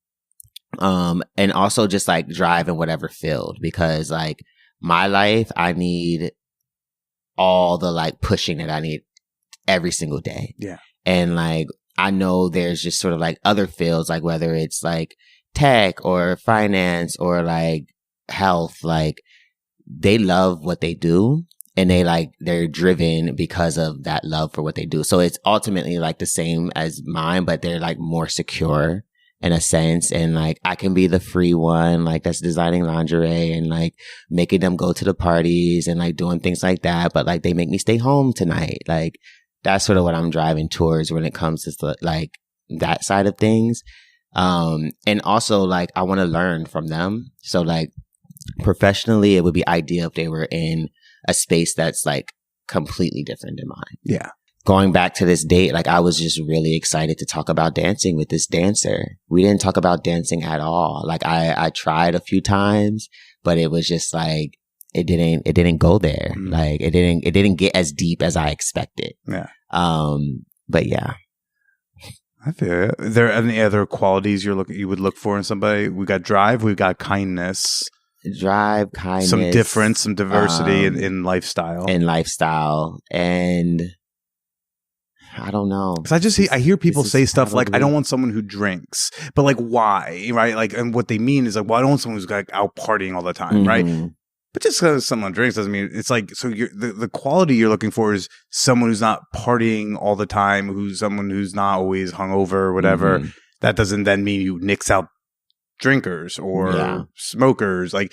And also just like drive in whatever field, because like my life, I need all the like pushing that I need every single day. Yeah. And like, I know there's just sort of like other fields, like whether it's like tech or finance or like health, like they love what they do and they're driven because of that love for what they do. So it's ultimately like the same as mine, but they're like more secure in a sense. And like, I can be the free one, like that's designing lingerie and like making them go to the parties and like doing things like that. But like, they make me stay home tonight. Like, that's sort of what I'm driving towards when it comes to like that side of things. And also like I want to learn from them. So like professionally, it would be ideal if they were in a space that's like completely different than mine. Yeah. Going back to this date, like I was just really excited to talk about dancing with this dancer. We didn't talk about dancing at all. Like I tried a few times, but it was just like, it didn't go there. Like it didn't get as deep as I expected. Yeah. But yeah. I feel it. Are there any other qualities you would look for in somebody? We got drive, we've got kindness. Drive, kindness. Some difference, some diversity in lifestyle. And I don't know. Because I hear people say stuff like, I don't want someone who drinks. But like, why? Right? Like, and what they mean is like, well, I don't want someone who's like out partying all the time, right? But just because someone drinks doesn't mean it's like, so the quality you're looking for is someone who's not partying all the time, who's someone who's not always hungover or whatever. That doesn't then mean you nix out drinkers or smokers. Like,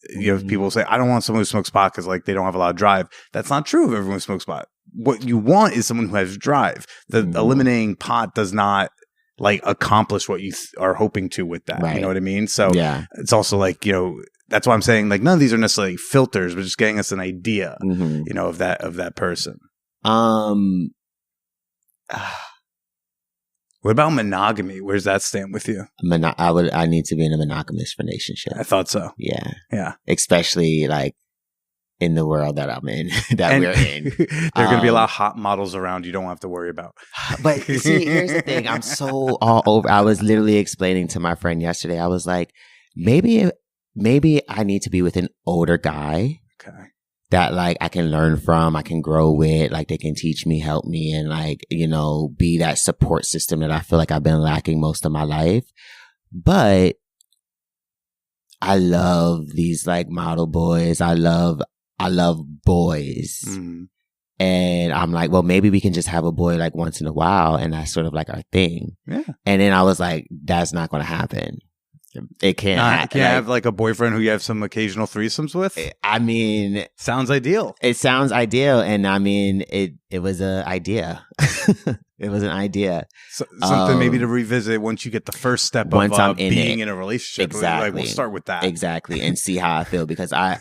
you know, people say, I don't want someone who smokes pot because like they don't have a lot of drive. That's not true of everyone who smokes pot. What you want is someone who has drive. The eliminating pot does not like accomplish what you are hoping to with that. Right. You know what I mean? So it's also like, you know, that's why I'm saying like none of these are necessarily filters, but just getting us an idea, you know, of that person. What about monogamy? Where's that stand with you? I need to be in a monogamous relationship. I thought so. Yeah. Yeah. Especially like in the world that I'm in, we're in. There are going to be a lot of hot models around you don't have to worry about. But see, here's the thing. I'm so all over. I was literally explaining to my friend yesterday. I was like, maybe I need to be with an older guy. Okay. That like I can learn from, I can grow with, like they can teach me, help me, and like, you know, be that support system that I feel like I've been lacking most of my life. But I love these like model boys. I love boys. And I'm like, well, maybe we can just have a boy like once in a while. And that's sort of like our thing. Yeah. And then I was like, that's not going to happen. It can't happen. Can't have like a boyfriend who you have some occasional threesomes with? I mean, sounds ideal. It sounds ideal. And I mean, it was an idea. It was an idea. So, something maybe to revisit once you get the first step of being in a relationship. Exactly. Like, we'll start with that. Exactly. And see how I feel. Because I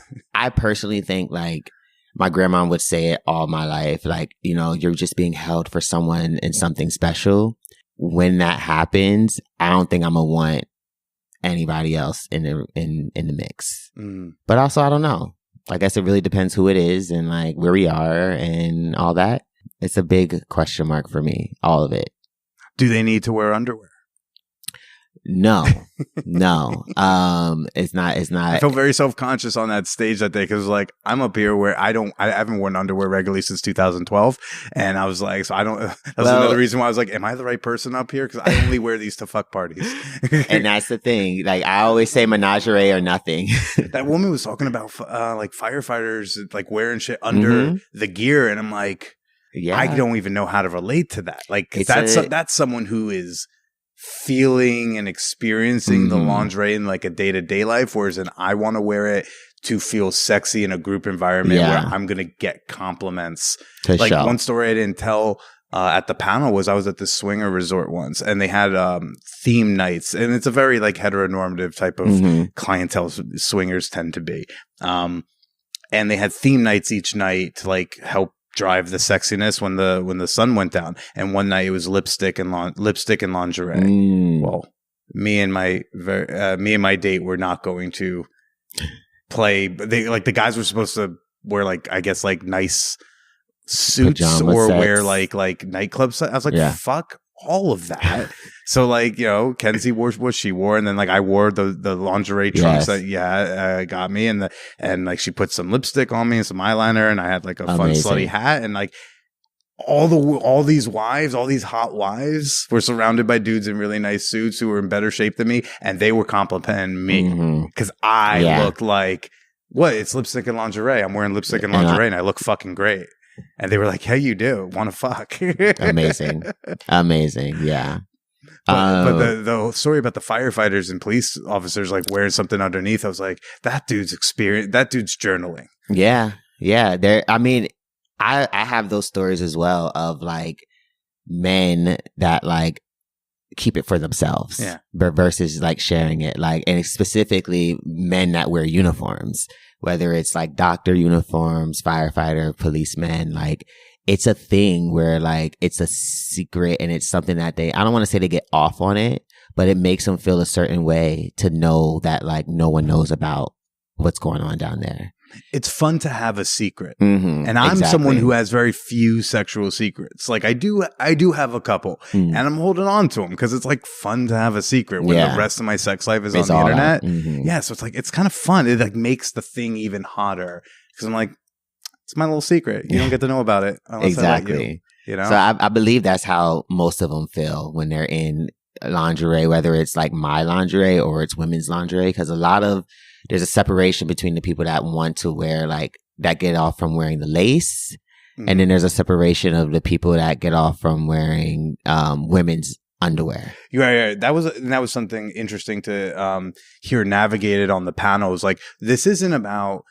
personally think like my grandma would say it all my life. Like, you know, you're just being held for someone and something special. When that happens, I don't think I'm going to want anybody else in the mix. But also, I don't know. I guess it really depends who it is and like where we are and all that. It's a big question mark for me, all of it. Do they need to wear underwear? No. It's not. I felt very self-conscious on that stage that day because like I'm up here where I haven't worn underwear regularly since 2012, and I was like, so I don't. That's another reason why I was like, am I the right person up here? Because I only wear these to fuck parties. And that's the thing. Like I always say, menagerie or nothing. That woman was talking about like firefighters like wearing shit under the gear, and I'm like, yeah, I don't even know how to relate to that. Like that's someone who is feeling and experiencing the lingerie in like a day-to-day life, whereas I want to wear it to feel sexy in a group environment where I'm going to get compliments. Like one story I didn't tell at the panel was I was at the swinger resort once, and they had theme nights, and it's a very like heteronormative type of clientele swingers tend to be. And they had theme nights each night to like help drive the sexiness when the sun went down. And one night it was lipstick and lingerie. Well, me and my date were not going to play. They like the guys were supposed to wear like I guess like nice suits pajama or sets. wear like nightclub sets. I was like, fuck all of that. So like, you know, Kenzie wore what she wore, and then like I wore the lingerie trunks that got me, and like she put some lipstick on me and some eyeliner, and I had like a fun slutty hat, and like all these hot wives were surrounded by dudes in really nice suits who were in better shape than me, and they were complimenting me because I looked like it's lipstick and lingerie. I'm wearing lipstick and lingerie, and I look fucking great. And they were like, "Hey, you do want to fuck?" Amazing, yeah. But the story about the firefighters and police officers like wearing something underneath, I was like, that dude's journaling. Yeah. I mean, I have those stories as well of like men that like keep it for themselves, versus like sharing it, like, and specifically men that wear uniforms, whether it's like doctor uniforms, firefighter, policemen, like. It's a thing where like it's a secret, and it's something that I don't want to say they get off on it, but it makes them feel a certain way to know that like no one knows about what's going on down there. It's fun to have a secret. And I'm someone who has very few sexual secrets. Like I do have a couple, and I'm holding on to them because it's like fun to have a secret when the rest of my sex life is on the internet. Yeah. So it's like, it's kind of fun. It like makes the thing even hotter because I'm like, it's my little secret. You don't get to know about it unless I let you. You know? So I believe that's how most of them feel when they're in lingerie, whether it's like my lingerie or it's women's lingerie, because there's a separation between the people that want to wear that get off from wearing the lace, and then there's a separation of the people that get off from wearing women's underwear. Yeah. That was something interesting to hear navigated on the panel. It was like, this isn't about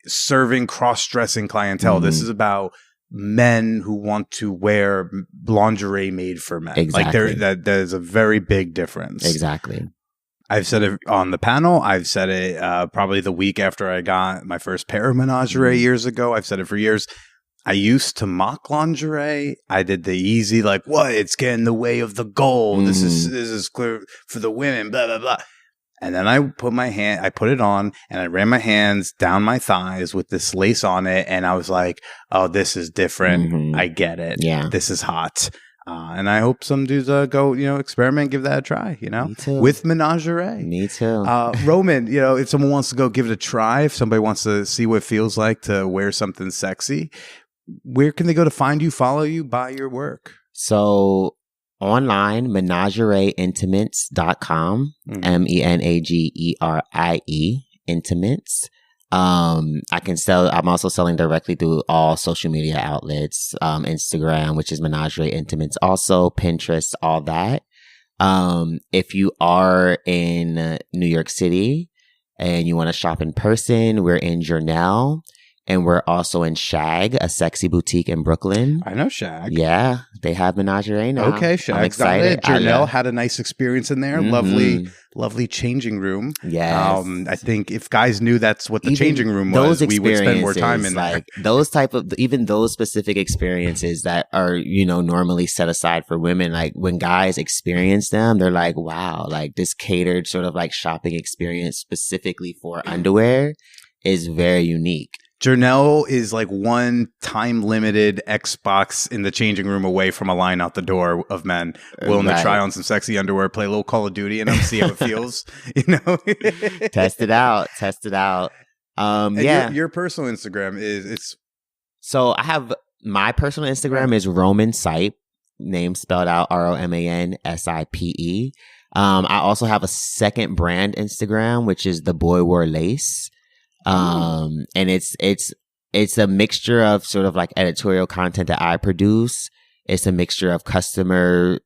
serving cross-dressing clientele. This is about men who want to wear lingerie made for men. Exactly. Like there's a very big difference. Exactly. I've said it on the panel. I've said it probably the week after I got my first pair of menagerie years ago. I've said it for years. I used to mock lingerie. I did the easy, like, what? It's getting in the way of the goal. This is clear for the women, blah, blah, blah. And then I put it on, and I ran my hands down my thighs with this lace on it. And I was like, oh, this is different. I get it. Yeah. This is hot. And I hope some dudes go, experiment, give that a try, Me too. with menagerie. Me too. Roman, if someone wants to go give it a try, if somebody wants to see what it feels like to wear something sexy, where can they go to find you, follow you, buy your work? So online, manwhorepod.com, MENAGERIE, Intimates. I'm also selling directly through all social media outlets, Instagram, which is Menagerie Intimates, also Pinterest, all that. If you are in New York City and you want to shop in person, we're in Journal. And we're also in Shag, a sexy boutique in Brooklyn. I know Shag. Yeah, they have Menagerie now. Okay, Shag's I'm excited. got it. Janelle had a nice experience in there. Mm-hmm. Lovely changing room. Yes. I think if guys knew that's what the changing room was, we would spend more time in there. Like those type of, even those specific experiences that are, you know, normally set aside for women, like when guys experience them, they're like, wow, like this catered sort of like shopping experience specifically for underwear is very unique. Janelle is like one time limited Xbox in the changing room away from a line out the door of men willing to try on some sexy underwear, play a little Call of Duty, and see how it feels. You know, test it out. Your personal Instagram is so I have my personal Instagram is Roman Sipe, name spelled out ROMANSIPE. I also have a second brand Instagram, which is The Boy Wore Lace. And it's a mixture of sort of like editorial content that I produce. It's a mixture of customer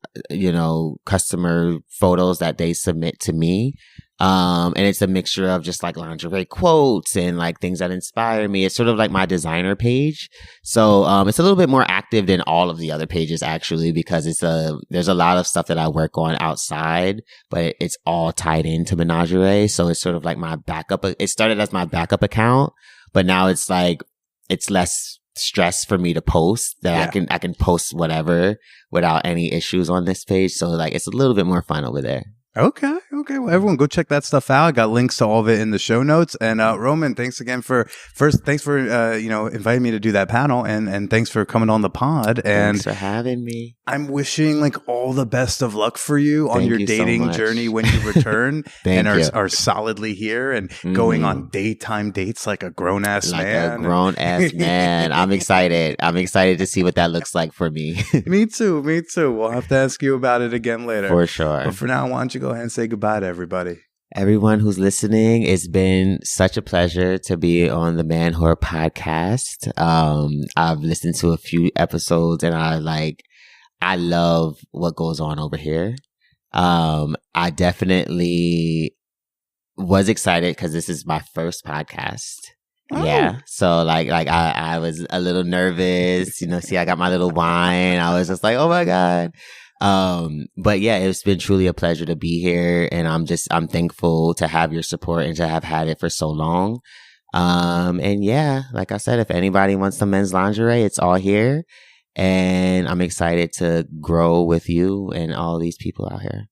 photos that they submit to me. And it's a mixture of just like lingerie quotes and like things that inspire me. It's sort of like my designer page. So, it's a little bit more active than all of the other pages actually, because there's a lot of stuff that I work on outside, but it's all tied into Menagerie. So it's sort of like my backup. It started as my backup account, but now it's like, it's less stress for me to post that I can post whatever without any issues on this page. So like, it's a little bit more fun over there. Okay. Well, everyone go check that stuff out. I got links to all of it in the show notes. And Roman, thanks again for inviting me to do that panel, and thanks for coming on the pod. And thanks for having me. I'm wishing like all the best of luck for you on your dating journey when you return and are solidly here and going on daytime dates like a grown ass man. I'm excited. I'm excited to see what that looks like for me. Me too. We'll have to ask you about it again later. For sure. But for now, why don't you go ahead and say goodbye to everybody. Everyone who's listening, it's been such a pleasure to be on the Man Whore podcast. I've listened to a few episodes and I love what goes on over here. I definitely was excited because this is my first podcast. Oh. Yeah. So like I was a little nervous, see, I got my little wine. I was just like, oh my God. But yeah, it's been truly a pleasure to be here, and I'm thankful to have your support and to have had it for so long. And yeah, like I said, if anybody wants some men's lingerie, it's all here, and I'm excited to grow with you and all these people out here.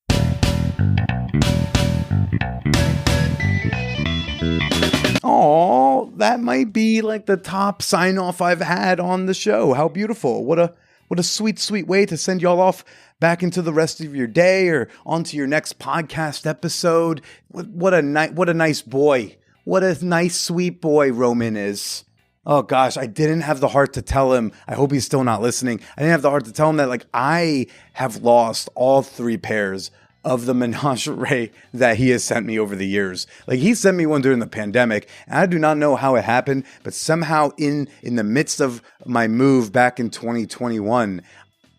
Oh, that might be like the top sign off I've had on the show. How beautiful. What a sweet, sweet way to send y'all off back into the rest of your day or onto your next podcast episode. What a nice boy. What a nice, sweet boy Roman is. Oh gosh, I didn't have the heart to tell him. I hope he's still not listening. I didn't have the heart to tell him that like I have lost all 3 pairs of the menagerie that he has sent me over the years. Like he sent me one during the pandemic, and I do not know how it happened, but somehow in the midst of my move back in 2021,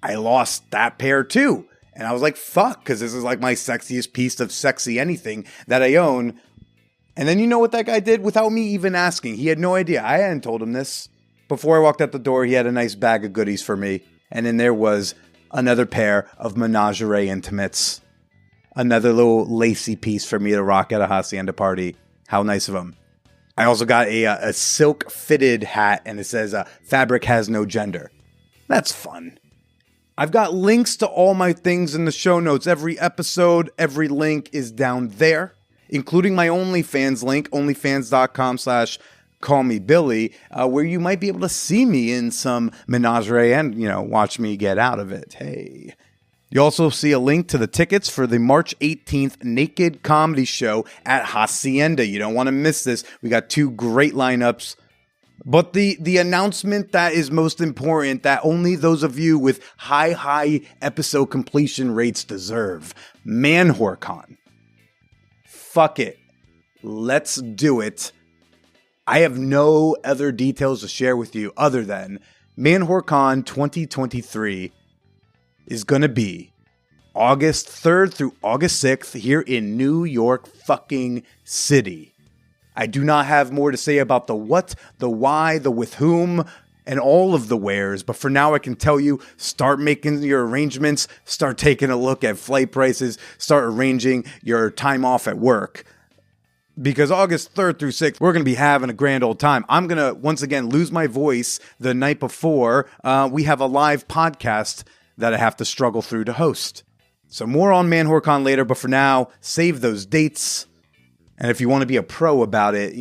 I lost that pair too. And I was like, fuck, because this is like my sexiest piece of sexy anything that I own. And then you know what that guy did without me even asking? He had no idea. I hadn't told him this. Before I walked out the door, he had a nice bag of goodies for me. And then there was another pair of Menagerie intimates. Another little lacy piece for me to rock at a hacienda party. How nice of him. I also got a silk fitted hat, and it says fabric has no gender. That's fun. I've got links to all my things in the show notes. Every episode, every link is down there, including my OnlyFans link, onlyfans.com/callmebilly, where you might be able to see me in some menagerie and, watch me get out of it. Hey. You also see a link to the tickets for the March 18th Naked Comedy Show at Hacienda. You don't want to miss this. We got 2 great lineups. But the announcement that is most important, that only those of you with high episode completion rates deserve. ManwhoreCon. Fuck it. Let's do it. I have no other details to share with you other than ManwhoreCon 2023 is going to be August 3rd through August 6th here in New York fucking City. I do not have more to say about the what, the why, the with whom, and all of the wheres, but for now I can tell you, start making your arrangements, start taking a look at flight prices, start arranging your time off at work. Because August 3rd through 6th, we're going to be having a grand old time. I'm going to, once again, lose my voice the night before. We have a live podcast that I have to struggle through to host. So more on ManwhoreCon later, but for now, save those dates. And if you want to be a pro about it,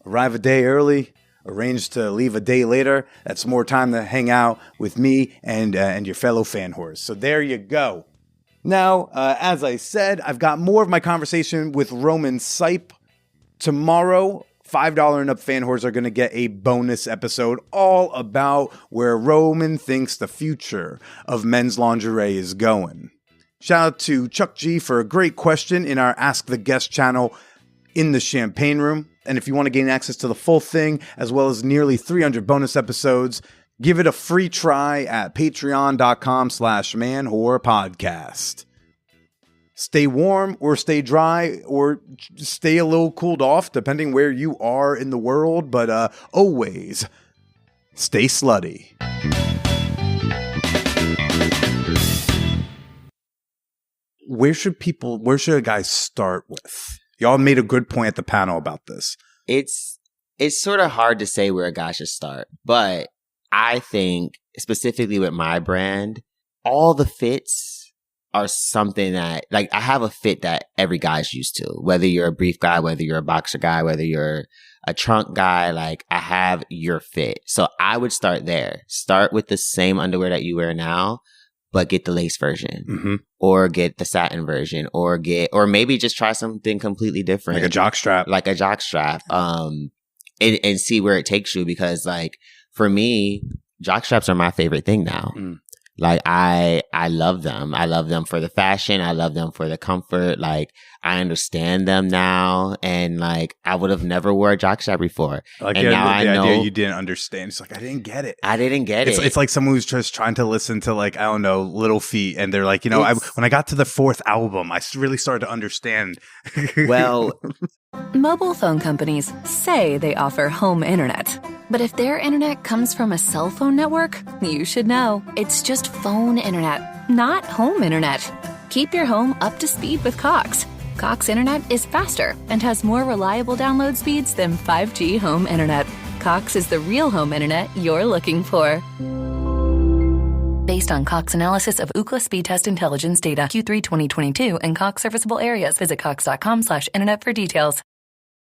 arrive a day early, arrange to leave a day later. That's more time to hang out with me and your fellow fan whores. So there you go. Now, as I said, I've got more of my conversation with Roman Sipe. Tomorrow, $5 and up fan whores are going to get a bonus episode all about where Roman thinks the future of men's lingerie is going. Shout out to Chuck G for a great question in our Ask the Guest channel in the Champagne Room. And if you want to gain access to the full thing, as well as nearly 300 bonus episodes, give it a free try at patreon.com/manwhorepodcast. Stay warm or stay dry or stay a little cooled off, depending where you are in the world. But always stay slutty. Where should a guy start with? Y'all made a good point at the panel about this. It's sort of hard to say where a guy should start, but I think specifically with my brand, all the fits are something that, like, I have a fit that every guy's used to, whether you're a brief guy, whether you're a boxer guy, whether you're a trunk guy, like, I have your fit. So I would start there. Start with the same underwear that you wear now, but get the lace version, or get the satin version, or maybe just try something completely different. Like a jock strap. And see where it takes you, because, like, for me, jock straps are my favorite thing now. Like, I love them. I love them for the fashion. I love them for the comfort. Like, I understand them now. And, like, I would have never wore a jock strap before. Like, and now I know idea you didn't understand. It's like, I didn't get it. It's like someone who's just trying to listen to, like, I don't know, Little Feat. And they're like, when I got to the 4th album, I really started to understand. Well, Mobile phone companies say they offer home internet. But if their internet comes from a cell phone network, you should know. It's just phone internet, not home internet. Keep your home up to speed with Cox. Cox internet is faster and has more reliable download speeds than 5G home internet. Cox is the real home internet you're looking for. Based on Cox analysis of Ookla speed test intelligence data Q3 2022 and Cox serviceable areas. Visit cox.com/internet for details.